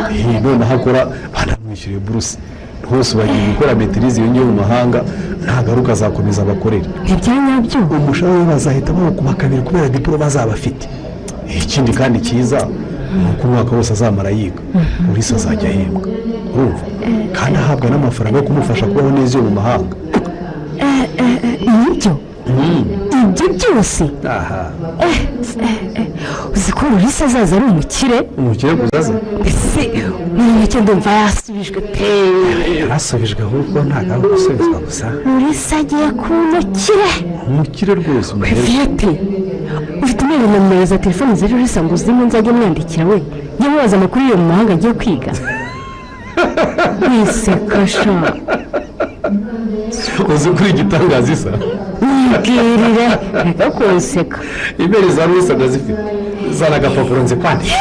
noneho akora banamwishyuriye buruse rwose, bagiye gukora metirize yongeye mu mahanga, ntagaruka azakomeza abakorera. ntibyanyabyo umushahara we bazahita bawukuba kabiri kubera diploma azaba afite. ikindi kandi cyiza ni uko umwaka wose azamara yiga Rurisa azajya ahembwa urumva, kandi ahabwa n'amafaranga yo kumufasha kubaho neza mu mahanga. nibyo ibyo byose. uzi ko Rurisa azaza ari umukire kuzaza ese muri make ndumva yasubijwe pe. yarasubijwe ahubwo ntabwo ari gusubizwa gusa, Rurisa agiye kuba umukire rwose. Viate, ufite umwere na nimero za telefone za Rurisa ngo uzime nzajye mwandikira we njye mubaza amakuru yo mu mahanga agiye kwiga. wiseka sha, uzi kuri igitangaza Isa, nibwirire reka kunseka. imeri za Rurisa ndazifite, zana agapapuro nzi kwandika.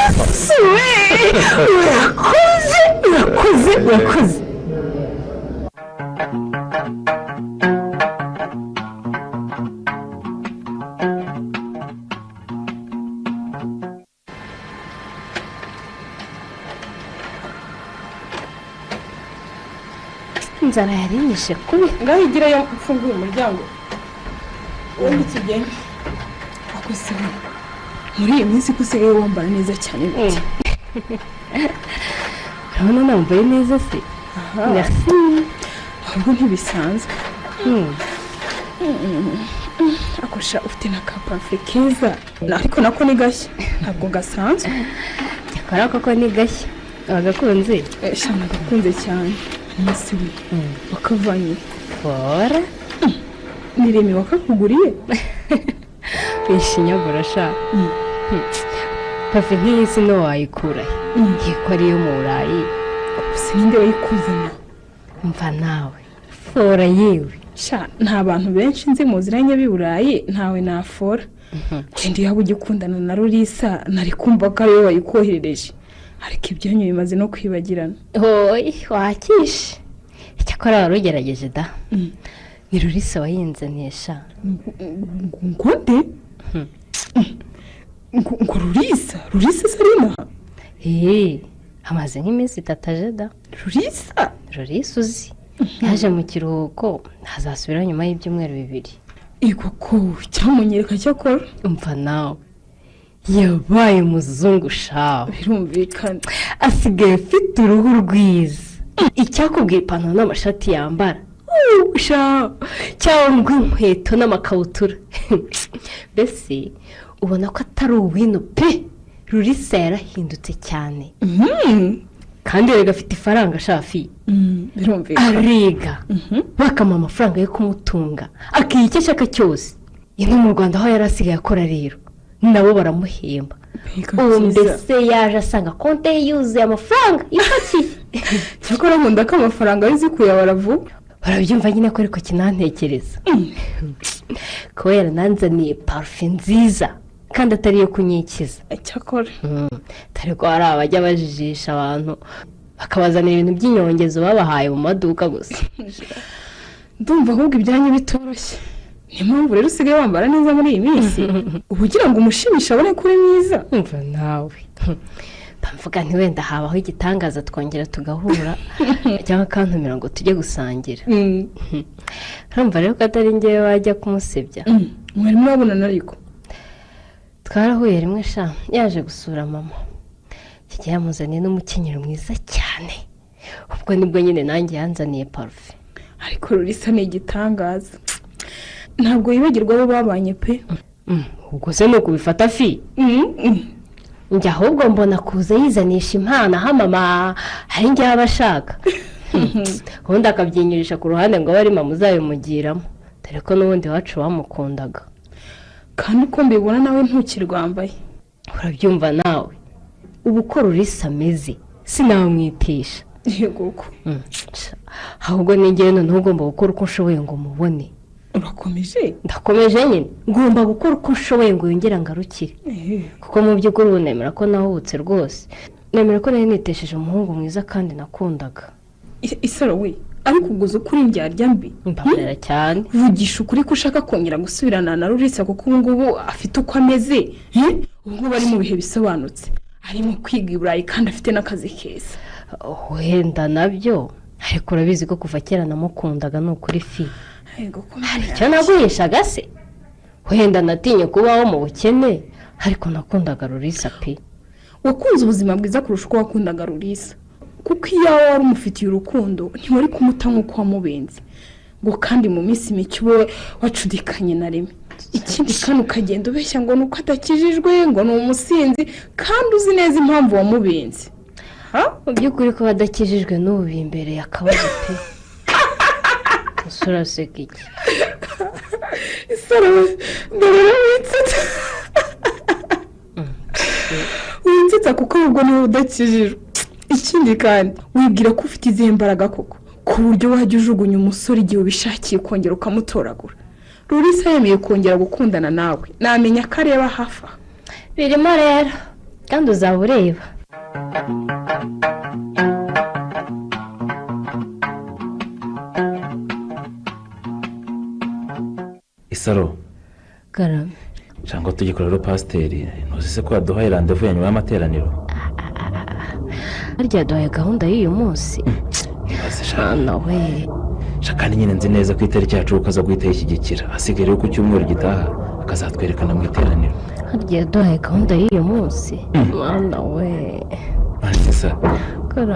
urakoze. inzara yarinyishe kubi. ngaho igirayo ufunguye umuryango ubundi ikigenda akoze muri iyi minsi ko usigaye wambara neza cyane. urabona nambaye neza se? merci. ahubwo ntibisanzwe. akosha ufite na kapafure keza, ariko nako ni gashya ntabwo gasanzwe. akora koko ni gashya. abagakunze shana gakunze cyane. umunsi we wakavanye fora nireme wakakuguriye ishinyagura sha pafe nk'iyi si no wayikura yiko ariyo mu burayi gusa ninde wayikuzana mva nawe fora yewe sha nta bantu benshi nzi muziranye b'i burayi ntawe nafora kandi yaba ugikundana na Rurisa nari kumva ko ariwe wayikoherereje ariko ibyanyu bimaze no kwibagirana hoyi wakishe icyakora wari ugerageje da ni Rurisa wayinzaniye sha ngo nde ngo Rurisa Sarina amaze nk'iminsi 3 aje da Rurisa uzi yaje mu kiruhuko hazasubira nyuma y'ibyumweru 2 ego ko cyamunyereka cyakora umva nawe yabaye umuzungu shawe birumvikana asigaye afite uruhu rwiza icyakubwiye ipantaro n'amashati yambara cyangwa inkweto n'amakabutura mbese ubona ko atari uwino pe Rurisa yarahindutse cyane kandi rega afite ifaranga shafi birumvikana ariga bakama amafaranga yo kumutunga akiye icyo ashaka cyose ino mu Rwanda aho yari asigaye akora rero nabo baramuhemba ubu mbese yaje asanga konte yuzuye amafaranga ipakiye cyakora nkunda ko amafaranga yizikuye baravuga barabyumva nyine ko ariko kinantekereza kubera nanzaniye parufe nziza kandi atari iyo kunyikiza cyakora atari ko hari abajya bajijisha abantu bakabazanira ibintu by'inyongezo babahaye mu maduka gusa ndumva ahubwo ibyanyu bitoroshye niyo mpamvu rero usigaye wambara neza muri iyi minsi uba ugira ngo umushimishe abone ko uri mwiza umva nawe mvuga ntiwenda habaho igitangaza twongera tugahura cyangwa akantumira ngo tujye gusangira urumva rero ko atari ngewe wajya kumusebya mwari mwabonana ariko twarahuye rimwe sha yaje gusura mama kijya yamuzaniye n'umukenyero mwiza cyane ubwo nibwo nyine nanjye yanzaniye parufe ariko Rurisa ni igitangaza ntabwo yibagirwa abo babanye pe ubwo se ni ukubifata fi njya ahubwo mbona kuza yizanisha impano aho mama hari njye aba ashaka ubundi akabyinyurisha ku ruhande ngo bari mama uzabimugiramo dore ko n'ubundi wacu bamukundaga kandi uko mbibona nawe ntukirwambaye urabyumva nawe ubu ko Rurisa ameze sinamwitisha yego ko ahubwo ningewe noneho ugomba gukora uko ushoboye ngo mubone urakomeje ndakomeje nyine ngomba gukora uko ushoboye ngo yongere ngarukire kuko mu by'ukuri ubu nemera ko nahubutse rwose nemera ko nari nitesheje umuhungu mwiza kandi nakundaga isaro we ariko uguze ukuri indyarya mbi mbabarira cyane vugisha ukuri ko ushaka kongera gusubirana na Rurisa kuko ubu ngubu afite uko ameze ubu ngubu ari mu bihe bisobanutse arimo kwiga i Burayi kandi afite n'akazi keza wenda nabyo ariko urabizi ko kuva kera namukundaga ni ukuri fi hari icyo naguhishaga se wenda natinye kubaho mu bukene ariko nakundaga Rurisa pe wakunze ubuzima bwiza kurusha uko wakundaga Rurisa kuko iyo wari umufitiye urukundo ntiwari kumuta nk'uko wamubenze ngo kandi mu minsi mike ube wacudikanye na rimwe ikindi kandi ukagenda ubeshya ngo nuko adakijijwe ngo ni umusinzi kandi uzi neza impamvu wamubenze mu by'ukuri ko badakijijwe n'ubu imbere akabazo pe usura seka iki isaro mbere witsitsa witsitsa kuko ahubwo niwe udakijijwe ikindi kandi wibwira ko ufite izihe mbaraga koko ku buryo wajya ujugunya umusore igihe ubishakiye ukongera ukamutoragura Rurisa yemeye kongera gukundana nawe namenya ko areba hafi aha birimo rero kandi uzaba ureba isaro garame cyangwa tugikora rero pasiteri ntuzi se ko yaduhaye randevu ya nyuma y'amateraniro harya yaduhaye gahunda y'uyu munsi nawe kandi nyine nzi neza ko itariki yacu ukaza guhita yishyigikira hasigaye rero ku cyumweru gitaha akazatwerekana mu iteraniro harya yaduhaye gahunda y'uyu munsi mwana we nsa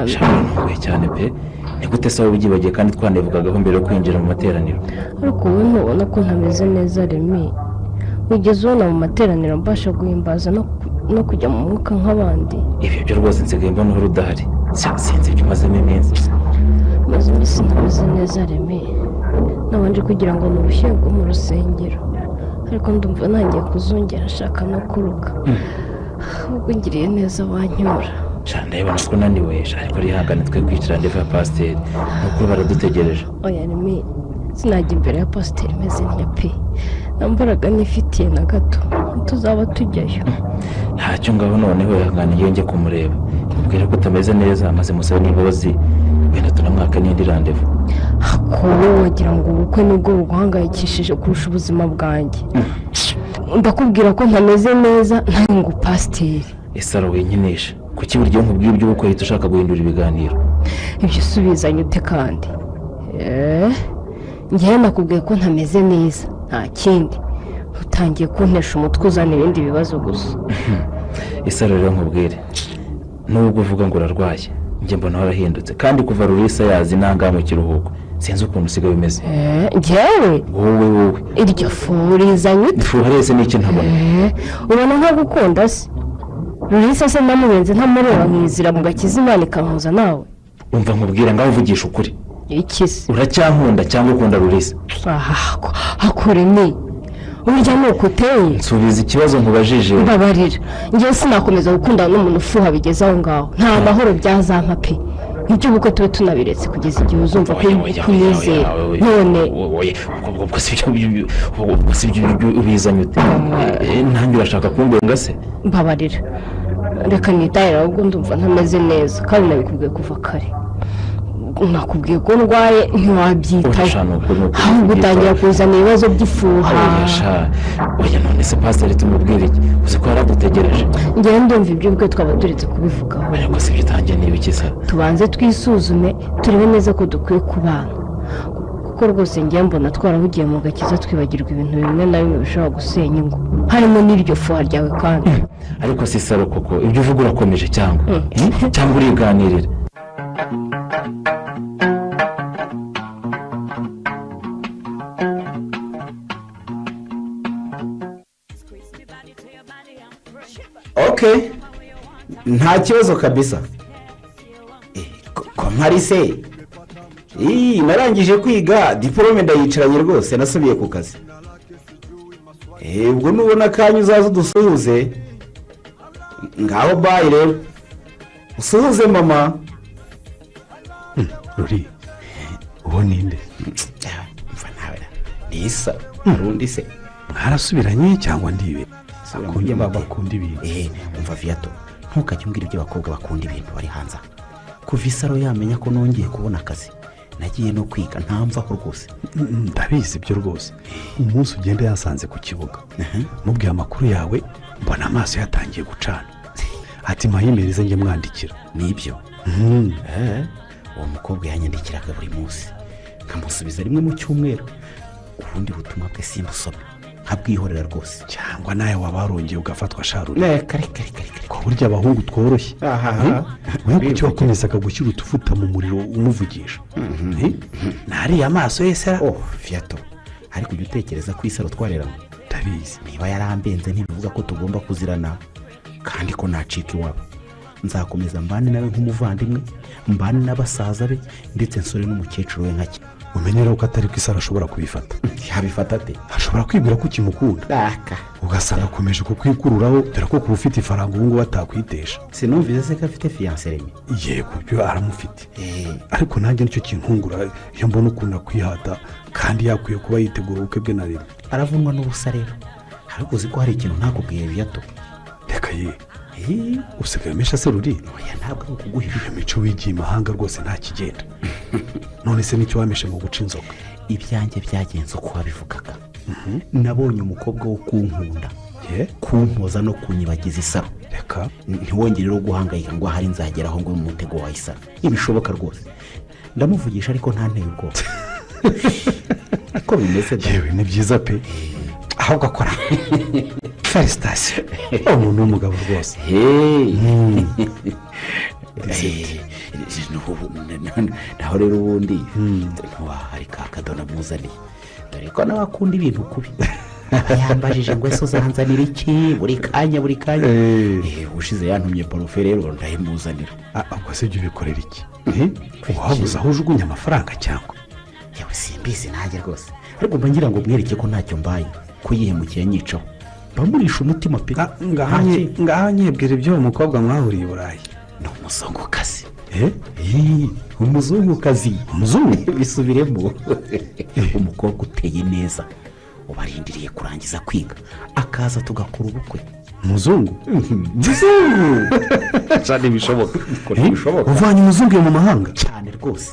shaka ntuguye cyane pe ni gute se wowe ubyibagiye kandi twanevugagaho mbere yo kwinjira mu materaniro ariko wowe ntubona ko ntameze neza remi wigeze ubona mu materaniro mbasha guhimbaza no kujya mu mwuka nk'abandi ibyo byo rwose nsigaye mbona uhora udahari sinzi ibyo umazemo iminsi maze iminsi ntameze neza reme nabanje kugira ngo ni ubushyuhe bwo mu rusengero ariko ndumva nangiye kuzongera nshaka no kuruka ahubwo ngiriye neza wanyura cyane ndabona ko unaniwe ariko rihangane twe kwicara ndetse ya pasiteri nuko baradutegereje oya reme sinajya imbere ya pasiteri imeze nka pe nambaraga nifitiye na gato tuzaba tujyayo ntacyo ngabo noneho yihangane iyo njye kumureba mubwire ko utameze neza maze musabe n'imbabazi wenda tunamwaka n'indi randevu wowe wagira ngo ubukwe nibwo buguhangayikishije kurusha ubuzima bwanjye ndakubwira ko ntameze neza ntayo ngo pasiteri isaro winkinisha kuki buryo nkubwira iby'ubukwe uhita ushaka guhindura ibiganiro ibyo usubizanye ute kandi njyewe nakubwiye ko ntameze neza nta kindi utangiye kuntesha umutwe uzana ibindi bibazo gusa isaro rero nkubwire nubwo uvuga ngo urarwaye njye mbona warahindutse kandi kuva rurisa yazi ntangaha mu kiruhuko sinzi ukuntu usigaye umeze njyewe wowe iryo furizanye ute ifuha rese ni iki ntabona ubona nko gukunda se rurisa se namurenze ntamureba nkizira mu gakiza imana ikampuza nawe umva nkubwira ngaho uvugisha ukuri iki se uracyankunda cyangwa ukunda rurisa hakore ni burya ni uko uteye nsubiza ikibazo nkubajije mbabarira njyewe sinakomeza gukundana n'umuntu ufuha bigeze aho ngaho nta mahoro byazampa pe nibyo ubwo tube tunabiretse kugeza igihe uzumva ko kwiyizera none ubwo si ibyo ubizanye ute ntange urashaka kungonga se mbabarira reka nitahira ahubwo ndumva ntameze neza kandi nabikubwiye kuva kare nakubwiye ko ndwaye ntiwabyitaho ahubwo utangira kuzana ibibazo by'ifuha oya none se pasiteri tumubwire iki uzi ko yaradutegereje njyewe ndumva iby'ubukwe twaba turetse kubivugaho ariko si ibyo utangiye niba iki se tubanze twisuzume turebe neza ko dukwiye kubana kuko rwose njyewe mbona twarahugiye mu gakiza twibagirwa ibintu bimwe na bimwe bishobora gusenya ingo harimo n'iryo fuha ryawe kandi ariko si saro koko ibyo uvuga urakomeje cyangwa uriganirira oke nta kibazo kabisa ko mpari se narangije kwiga diporome ndayicaranye rwose nasubiye ku kazi ubwo nubona akanya uzaza udusuhuze ngaho bayi rero usuhuze mama ruri uwo ninde mva nawe ni isa hari undi se mwarasubiranye cyangwa ndibe bakunda ibintu umva viyato ntukajye umbwira ibyo abakobwa bakunda ibintu bari hanze kuva isaro yamenya ko nongeye kubona akazi nagiye no kwiga ntamvaho rwose ndabizi ibyo rwose umunsi ugenda yasanze ku kibuga mubwiye amakuru yawe mbona amaso yatangiye gucana ati mpayimereze njye mwandikira nibyo uwo mukobwa yanyandikiraga buri munsi nkamusubiza rimwe mu cyumweru ubundi butumwa bwe simbusome nkabwihorera rwose cyangwa nawe waba warongeye ugafatwa sharuri kare ko burya abahungu tworoshye we kuki wakomezaga gushyira utuvuta mu muriro umuvugisha ntariye amaso yese viyato ariko ujya utekereza ko isaro twareramo ndabizi niba yarambenze ntibivuga ko tugomba kuzirana kandi ko nacika iwabo nzakomeza mbane nawe nk'umuvandimwe mbane n'abasaza be ndetse nsore n'umukecuru we nkake umenye rero ko atari ko isaro ashobora kubifata yabifata ate ashobora kwibwira ko ukimukunda ugasanga akomeje kukwikururaho dore ko kuba ufite ifaranga ubu ngubu atakwitesha sinumvise se ko afite fiyanse reme yego byo aramufite ariko nanjye nicyo kintungura iyo mbona ukuntu akwihata kandi yakwiye kuba yitegura ubukwe bwe na rimwe aravunwa n'ubusa rero ariko uzi ko hari ikintu ntakubwiye viyato reka ye usigaye umesha se ruri oya ntabwo ari ukuguhisha iyo mico wigiye imahanga rwose nta kigenda none se nicyo wameshe mu guca inzoga ibyanjye byagenze uko wabivugaga nabonye umukobwa wo kunkunda kumpoza no kunyibagiza isaro reka ntiwongere rero guhangayika ngo ahari nzageraho ngo umutego wa isaro ntibishoboka rwose ndamuvugisha ariko ntanteye ubwoba ko bimeze yewe ni byiza pe ahubwo akora felicitasiyo umuntu w'umugabo rwose naho rero ubundi hari ka kadona muzaniye dore ko nawe akunda ibintu kubi yambajije ngo ese uzanzanira iki buri kanya ushize yantumye parufe rero ndayimuzanira ubwo se ibyo ubikorera iki wabuze aho ujugunya amafaranga cyangwa yewe simbizi nanjye rwose ariko mba ngira ngo mwereke ko ntacyo mbaye ko yihemukiye nyicaho bamurisha umutima pe. ngaha nyibwira iby'uwo mukobwa mwahuriye i burayi. ni umuzungukazi. umuzungukazi. umuzungu bisubiremo. umukobwa uteye neza ubarindiriye kurangiza kwiga akaza tugakora ubukwe. umuzungu. umuzungu cyane bishoboka. uvanye umuzungu mu mahanga cyane rwose.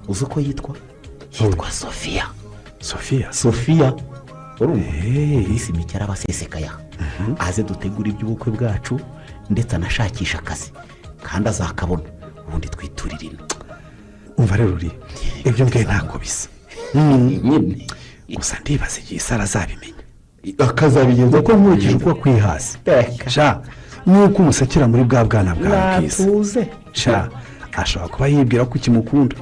uzi uko yitwa sofiya. sofiya isi mikera abasesekaya aze dutegura iby'ubukwe bwacu ndetse anashakisha akazi kandi azakabona ubundi twiturire ino. umva rero uri ibyo mbwe ntako bisa nyine gusa ndibaza igihe Sara azabimenya akazabigenza ko nkurikije uko kwihasi sha nuko umusekera muri bwa bwana bwa bwiza sha ashobora kuba yibwira ko ukimukunda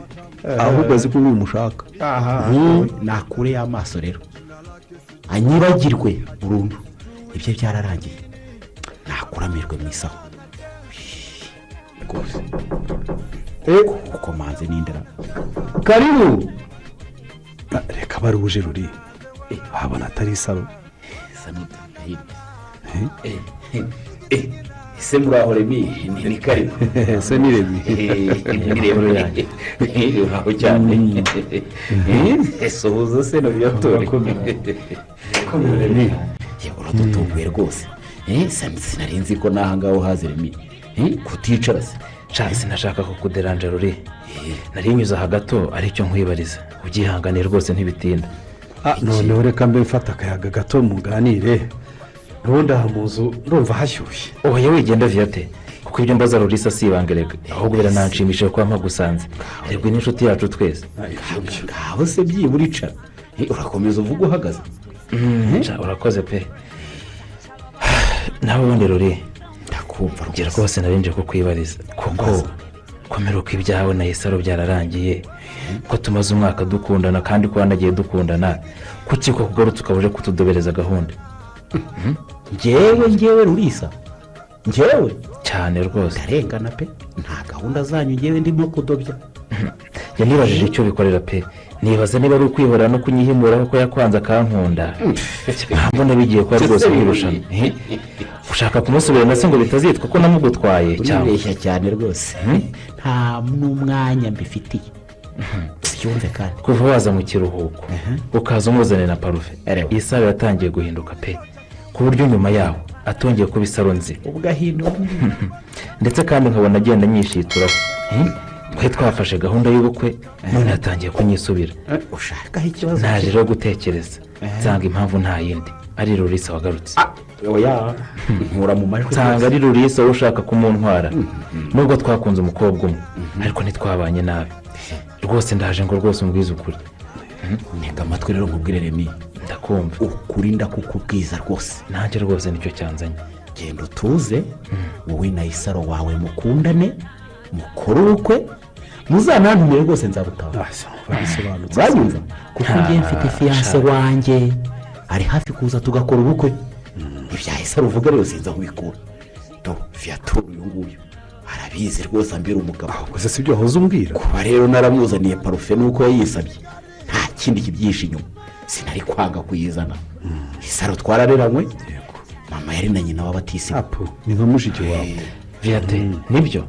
ahubwo azi ko uri umushaka. nakure y'amaso rero anyibagirwe burundu ibyo byararangiye nakuramirwe mu isaho rwose. kuko manze n'indera karibu reka baruje ruri wabona atari isaro ese muraho Remi ni karibu. ese ni Remi ni rero yanjye uraho cyane. sohuza se no byatore Remi uradutunguye rwose. sinarinzi ko naha ngaho haze Remi kuticara se cyane sinashaka kukuderanja ruri nari nyuze aha gato aricyo nkwibariza ubyihanganiye rwose ntibitinda. noneho reka mbe mfata akayaga gato muganire n'ubundi aha mu nzu ndumva hashyushye. oya wigenda viyate kuko ibyo mbaza rurisa si ibangerega ahubwo birananshimishije kuba mpagusanze reba n'inshuti yacu twese. ngaho se byibura icara urakomeza uvuga uhagaze. urakoze pe nawe ubundi ruri ndakumva ngira rwose narinje kukwibariza kuko komeruka ibyawe na Isaro byararangiye ko tumaze umwaka dukundana kandi ko wanagiye dukundana kuki ko kugarutse ukabuje kutudobereza gahunda. njyewe rurisa njyewe cyane rwose ndarengana pe nta gahunda zanyu njyewe ndimo kudobya. yanibajije icyo bikorera pe nibaza niba ari ukwihora no kunyihimuraho ko yakwanze akankunda mbona bigiye kuba rwose kwirushanwa ushaka kumusubirana se ngo bitazitwa ko namugutwaye cyangwa uribeshya cyane rwose nta n'umwanya mbifitiye byumve kandi kuva waza mu kiruhuko ukaza umuzane na parufe iyi saha yatangiye guhinduka pe ku buryo nyuma yaho atongeye kuba Isaro nzi ubwahinduka ndetse kandi nkabona agenda nyishituraho twe twafashe gahunda y'ubukwe none yatangiye kunyisubira. ushakaho ikibazo naje rero gutekereza nsanga impamvu nta yindi ari Rurisa wagarutse. oya nkura mu majwi nsanga ari Rurisa ushaka kumuntwara nubwo twakunze umukobwa umwe ariko ntitwabanye nabi rwose ndaje ngo rwose umbwize ukuri. ntega amatwi rero nkubwire Remi ndakumva ukuri ndakukubwiza rwose nanjye rwose nicyo cyanzanye. genda utuze wowe na Isaro wawe mukundane mukore ubukwe muzanantumire rwose nzabutaha. uranyumva kuko ngiye mfite fiyanse wanjye ari hafi kuza tugakora ubukwe. ibya Isaro uvuga rero sinza kubikura do fiyatura uyu nguyu arabizi rwose ambera umugabo. gusa si ibyo wahoze umbwira. kuba rero naramuzaniye parufe nuko yayisabye nta kindi kibyihishe inyuma sinari kwanga kuyizana. Isaro twarareranywe mama yari na nyina w'abatisimu ni nka mushiki wawe. viyate nibyo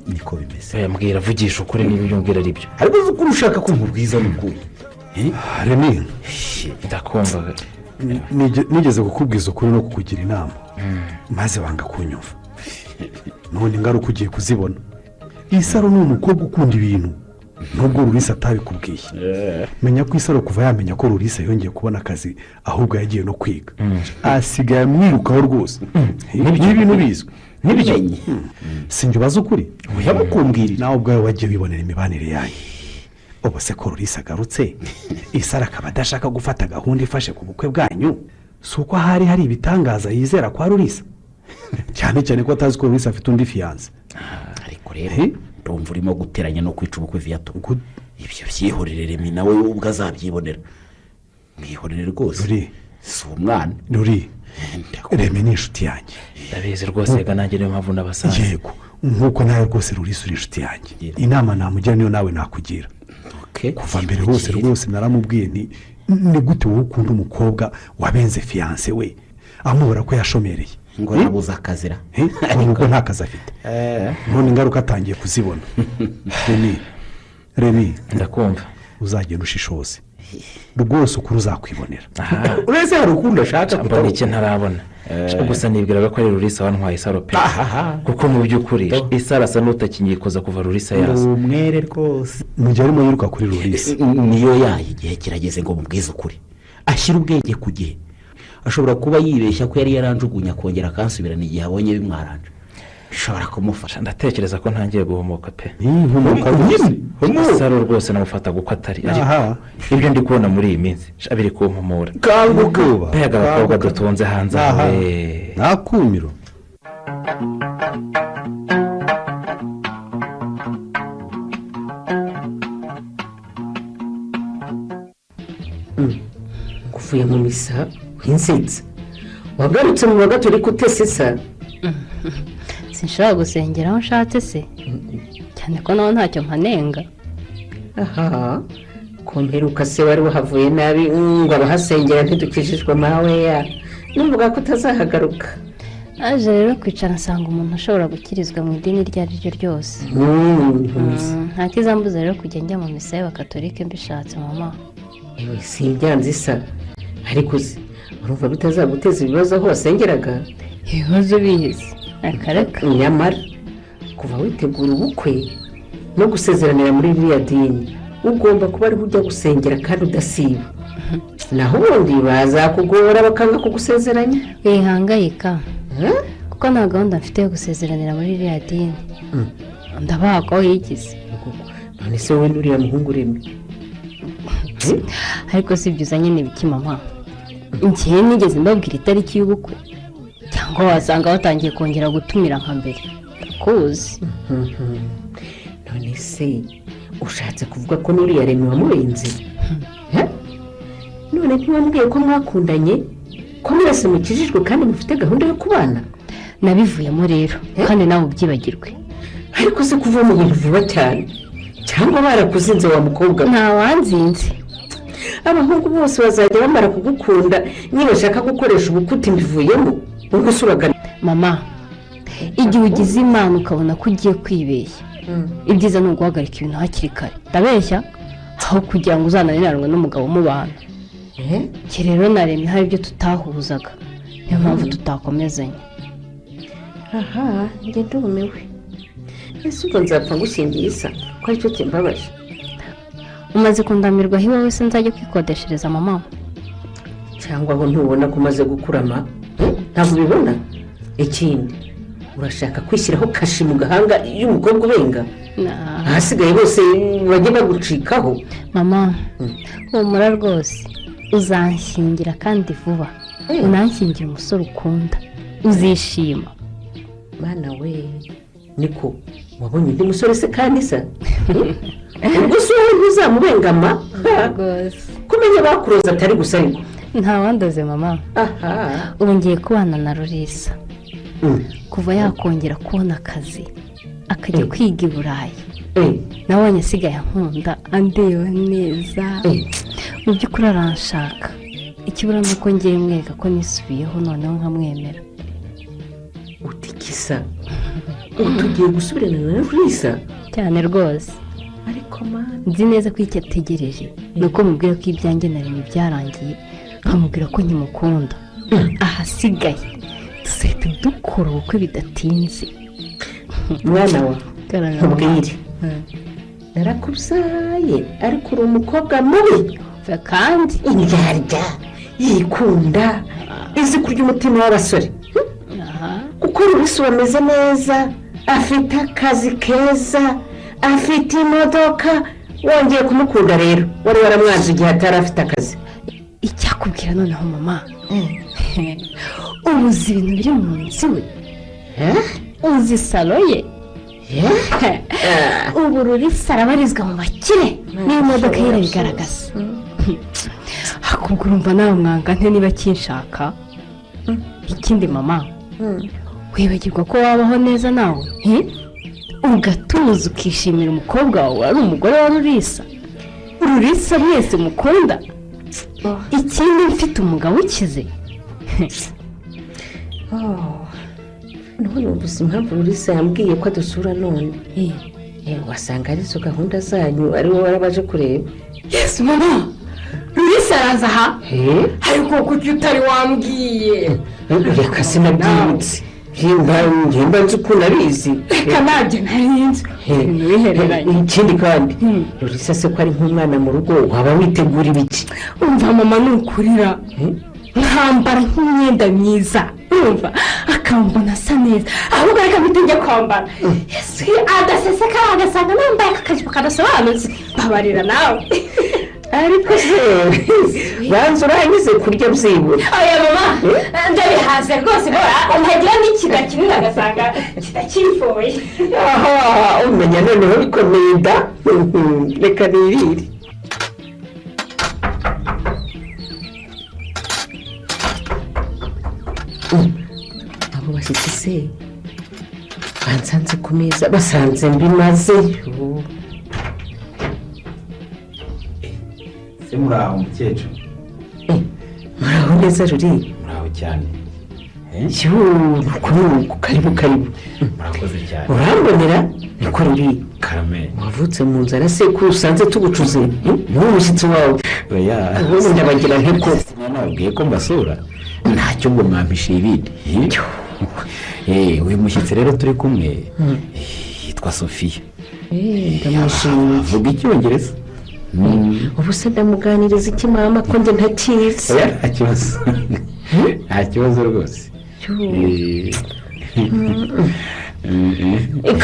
niko bimeze. mbwira avugisha ukuri niba ibyo mbwira ari byo ariko uzi ko ushaka ko nkubwiza n'ukuri. Remi ndakumva nigeze kukubwiza ukuri no kukugira inama maze wanga kunyumva none ingaruka ugiye kuzibona. Isaro ni umukobwa ukunda ibintu nubwo Rurisa atabikubwiye. menya ko Isaro kuva yamenya ko Rurisa yongeye kubona akazi ahubwo yagiye no kwiga asigaye amwirukaho rwose. n'ibintu bizwi ntibigenye sinjye ubaza ukuri uyamukumbwirira nawe ubwawe wagiye wibonera imibanire yayo. ubu se ko Rurisa agarutse Isaro akaba adashaka gufata gahunda ifashe ku bukwe bwanyu si uko hari ibitangaza yizera kwa Rurisa cyane cyane ko atazi ko Rurisa afite undi fiyanse. ariko rero ndumva urimo guteranya no kwica ubukwe viyato ibyo byihorere Remi nawe ubwo azabyibonera mwihorere rwose si umwana Ruri Remi ni inshuti yanjye ndabizi rwose reka nanjye niyo mpamvu nabasanze. yego nk'uko nawe rwose rurisa uri inshuti yanjye inama namugira niyo nawe nakugira kuva mbere hose rwose naramubwiye ni gute wowe ukunda umukobwa wabenze fiyanse we amubura ko yashomereye ngo yabuze akazira nubwo nta kazi afite none ingaruka atangiye kuzibona remi ndakumva uzagenda ushishoze rwose ukuri uzakwibonera uretse hari ukundi ashaka mbona iki ntarabona gusa nibwiraga ko ari rurisa wantwaye isaro pe kuko mu by'ukuri isaro asa n'utakinyikoza kuva rurisa yaza umwere rwose mu gihe arimo yiruka kuri rurisa niyo yaye igihe kirageze ngo mubwize ukuri ashyire ubwenge ku gihe ashobora kuba yibeshya ko yari yaranjugunya akongera akansubirana igihe abonye bimwaranje bishobora kumufasha ndatekereza ko ntangiye guhumuka pe humuka rwose isaro rwose namufataga uko atari ariko ibyo ndi kubona muri iyi minsi biri kumpumura kanguka mbega abakobwa dutunze hanze aho nta kumiro uvuye mu misa w'inzitsi wagarutse mu wa gatolika utese isa sinshobora gusengera aho nshatse se cyane ko nawe ntacyo mpanenga aha kumperuka se wari wahavuye nabi ngo abahasengera ntidukijijwe mawe ya numvaga ko utazahagaruka aje rero kwicara nsanga umuntu ashobora gukirizwa mu idini iryo ari ryo ryose nta kizambuza rero kujya njya mu misa y'abakatolike mbishatse mama si ibyanze isa ariko uzi urumva bitazaguteza ibibazo aho wasengeraga ibibazo bizi akareka nyamara kuva witegura ubukwe no gusezeranira muri iriya dini ugomba kuba ariho ujya gusengera kandi udasiba naho ubundi bazakugora bakanga kugusezeranya wihangayika kuko nta gahunda mfite yo gusezeranira muri iriya dini ndabaha ko yigize none se wowe n'uriya muhungu uremye ariko si byiza nyine ibiki mama igihe nigeze mbabwira itariki y'ubukwe cyangwa wasanga batangiye kongera gutumira nka mbere kuzi none se ushatse kuvuga ko n'uriya remi wamurenze none ntiwambwiye ko mwakundanye ko mwese mukijijwe kandi mufite gahunda yo kubana nabivuyemo rero kandi nawe ubyibagirwe ariko se kuva mu bintu vuba cyane cyangwa barakuzinze wa mukobwa ntawanzinze abahungu bose bazajya bamara kugukunda niba bashaka gukoresha ubukuti mbivuyemo ubwo usuraga mama igihe ugize imana ukabona ko ugiye kwibeshya ibyiza ni uguhagarika ibintu hakiri kare ndabeshya aho kugira ngo uzananiranwe n'umugabo mubana rero naremye hari ibyo tutahuzaga niyo mpamvu tutakomezanya aha njye ndumiwe ese ubwo nzapfa ngushingiye isa ko aricyo kimbabaje umaze kundamirwa aho iwawe se nzajya kwikodeshereza mama cyangwa aho ntubona ko umaze gukurama ntabwo ubibona ikindi urashaka kwishyiraho kashi mu gahanga y'umukobwa ubenga ahasigaye bose bajye bagucikaho mama humura rwose uzanshingira kandi vuba unanshingira umusore ukunda uzishima mana we niko wabonye undi musore se kandi isa ubwo se wowe ntuzamubengama kumenya bakuroza atari gusa ariko ntawandoze mama ubu ngiye kubana na rurisa kuva yakongera kubona akazi akajya kwiga i burayi nabonye asigaye ankunda andeba neza mu by'ukuri aranshaka ikibura ni uko ngiye mwereka ko nisubiyeho noneho nkamwemera utikisa tugiye gusubirana na rurisa cyane rwose ariko mani nzi neza ko icyo ategereje ni uko mubwira ko ibyanjye na rimwe byarangiye nkamubwira ko nkimukunda ahasigaye dusahita dukora ubukwe bidatinze mwana wa mubwire narakubyaye ariko uri umukobwa mubi kandi indyarya yikunda izi kurya umutima w'abasore kuko rurisa bameze neza afite akazi keza afite imodoka wongeye kumukunda rero wari waramwanze igihe atari afite akazi icyakubwira noneho mama ubuze ibintu biri mu nzu we uzi salo ye ubu rurisa arabarizwa mu bakire niyo modoka ye irabigaragaza hakubwo urumva nawe mwangante niba akinshaka ikindi mama wibagirwa ko wabaho neza nawe ugatuza ukishimira umukobwa wawe ari umugore wa Rurisa. Rurisa mwese mukunda, ikindi mfite umugabo ukize. none ubuze impamvu Rurisa yambwiye ko adusura none. wasanga arizo gahunda zanyu ari wowe warabaje kureba. Yesu mama, Rurisa araza aha ariko kuki utari wambwiye? reka sinabyibutse, mba nzi ukuntu abizi. Reka nanjye ntarinzi wihereranye. ikindi kandi Rurisa se ko ari nk'umwana mu rugo waba witegura ibiki? Umva mama nukurira nkambara nk'imyenda myiza, umva akambona asa neza, ahubwo reka mpite njya kwambara. Yesu adaseseka agasanga nambaye akajipo kadasobanutse, babarira nawe. ariko se banza urangize kurya byibura. Oya mama, ndabihaze rwose, ntagira n'ikiga kinini agasanga kidakifoye. aha umenya noneho bikomeye da. reka nirire. abo bashyitsi se bansanze ku meza basanze mbimazeyo. se muraho mukecuru? muraho neza Ruri? muraho cyane. nuko karibu murakoze cyane. urambonera niko Ruri Karame. wavutse mu nzara se ko usanze tugucuze niwo mushyitsi wawe? oya ubundi ndabagira nk'uko nababwiye ko mbasura ntacyo ngo mwampishe ibindi. uyu mushyitsi rero turi kumwe yitwa Sofiya. ndamwishimiye. avuga icyongereza. ubu se ndamuganiriza iki mama ko njye ntakizi? nta kibazo nta kibazo rwose.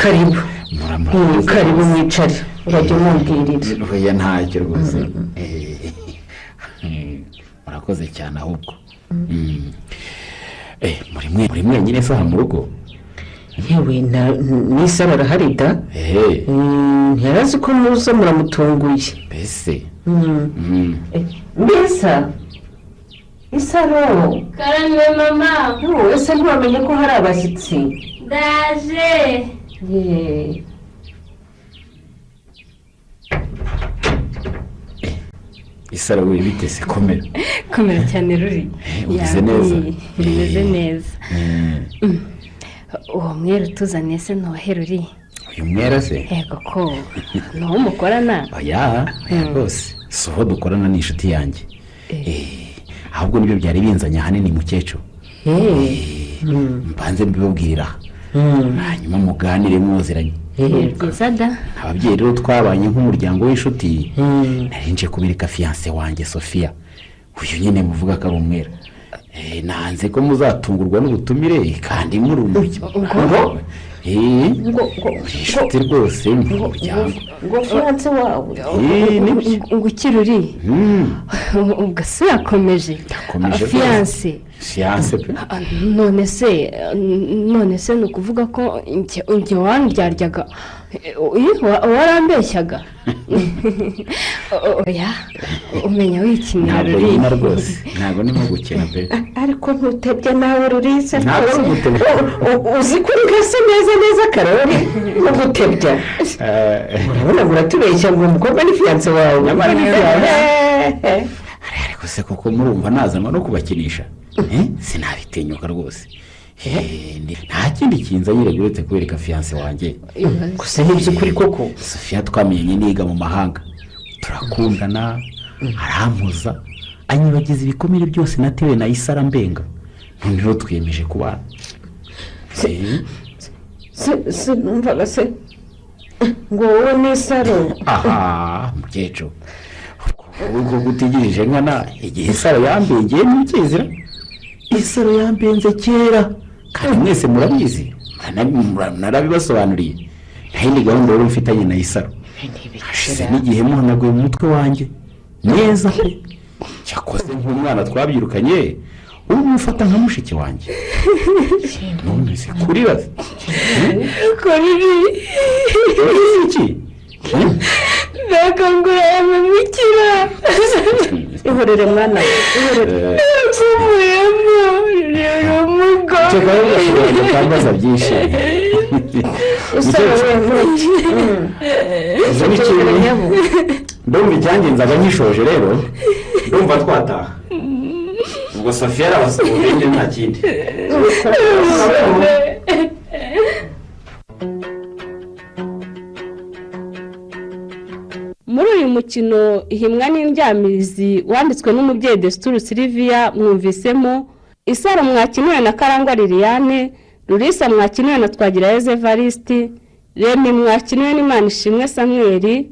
karibu karibu mwicare urajya umubwirira. oya ntacyo rwose. murakoze cyane ahubwo. muri mwenyine se aha mu rugo? yewe n'isaro arahari da. ntiyarazi ko muza muramutunguye. mbese mbesa isaro. Karame mama. ese ntiwamenye ko hari abashyitsi? Ndaje. isaro we bite se? komera cyane Ruri. umeze neza? bimeze neza. uwo mwere tuzaniye se ntuwahe Ruri? uyu mwera se? yego ko n'uwo mukorana? oya rwose si uwo dukorana, ni inshuti yanjye. ahubwo nibyo byari binzanye ahanini mukecuru. mbanze mbibabwirira hanyuma muganire mwuziranye. byiza da. ababyeyi rero twabanye nk'umuryango w'inshuti, nari nje kubereka fiyanse wanjye Sofiya, uyu nyine muvuga ko ari umwera. nanze ko muzatungurwa n'ubutumire kandi muri umuryango. muri inshuti rwose mu muryango. ngo fiyanse wawe? ngo ukiruri ubwo se yakomeje fiyanse pe. none se ni ukuvuga ko njye wandyaryaga warambeshyaga? oya umenya wikinira Ruri. ntabwo nyina rwose, ntabwo ndimo gukina pe. ariko ntutebye nawe Rurisa. ntabwo ari ugutebya. uzi ko ugasa neza Karoli no gutebya. urabona ngo uratubeshya ngo umukobwa ni fiyanse wawe. nyamara ni fiyanse. ariko se koko murumva nazanwa no kubakinisha? sinabitinyuka rwose. nta kindi kinzanye rero uretse kubereka fiyanse wanjye. gusa n'iby'ukuri koko Sofiya twamenye niga mu mahanga, turakundana, arampuza, anyibagiza ibikomere byose natewe na Isara mbenga, none rero twiyemeje kubana. se numvaga se ngo wowe n'Isaro. aha mukecuru, ubwo gutegereje nkana igihe Isaro yambengeye n'ikizira. Isaro yambenze kera kandi mwese murabizi, narabibasobanuriye. nta yindi gahunda rero mfitanye na Isaro. hashize n'igihe muhanaguye mu mutwe wanjye neza pe. cyakoze nk'umwana twabyirukanye ubu mufata nka mushiki wanjye. none se kuribaza iki? nakangurira mukira. ihorere mwana ihorere. mvumuyemo rero mugo. cyangwa ukambaza byinshi. usaba we ntoki izo ni kimwe ndumva icyangenza abanyishoje rero ndumva twataha ubwo Sophia arabasaba ubwenge nta kindi. muri uyu mukino ihimwa n'indyamirizi wanditswe n'umubyeyi Desituru Sylvia mwumvisemo Isaro mwakiniwe na Karangwa Liliane, Rurisa mwakiniwe na Twagirayezu Evariste, Remi mwakiniwe n'Imanishimwe Samuel,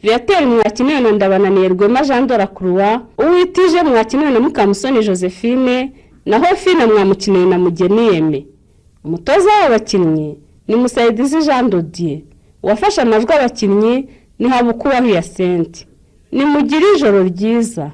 Viateur mwakiniwe na Ndabananiye Rwema Jean de la Croix, Uwitije mwakiniwe na Mukamusoni Josephine, naho Fina mwamukiniwe na Mugeni Yeme. Umutoza w'abakinnyi ni Musaidizi Jean Dodier, wafashe amajwi abakinnyi ni Habukubaho Hyacinthe. Nimugire ijoro ryiza.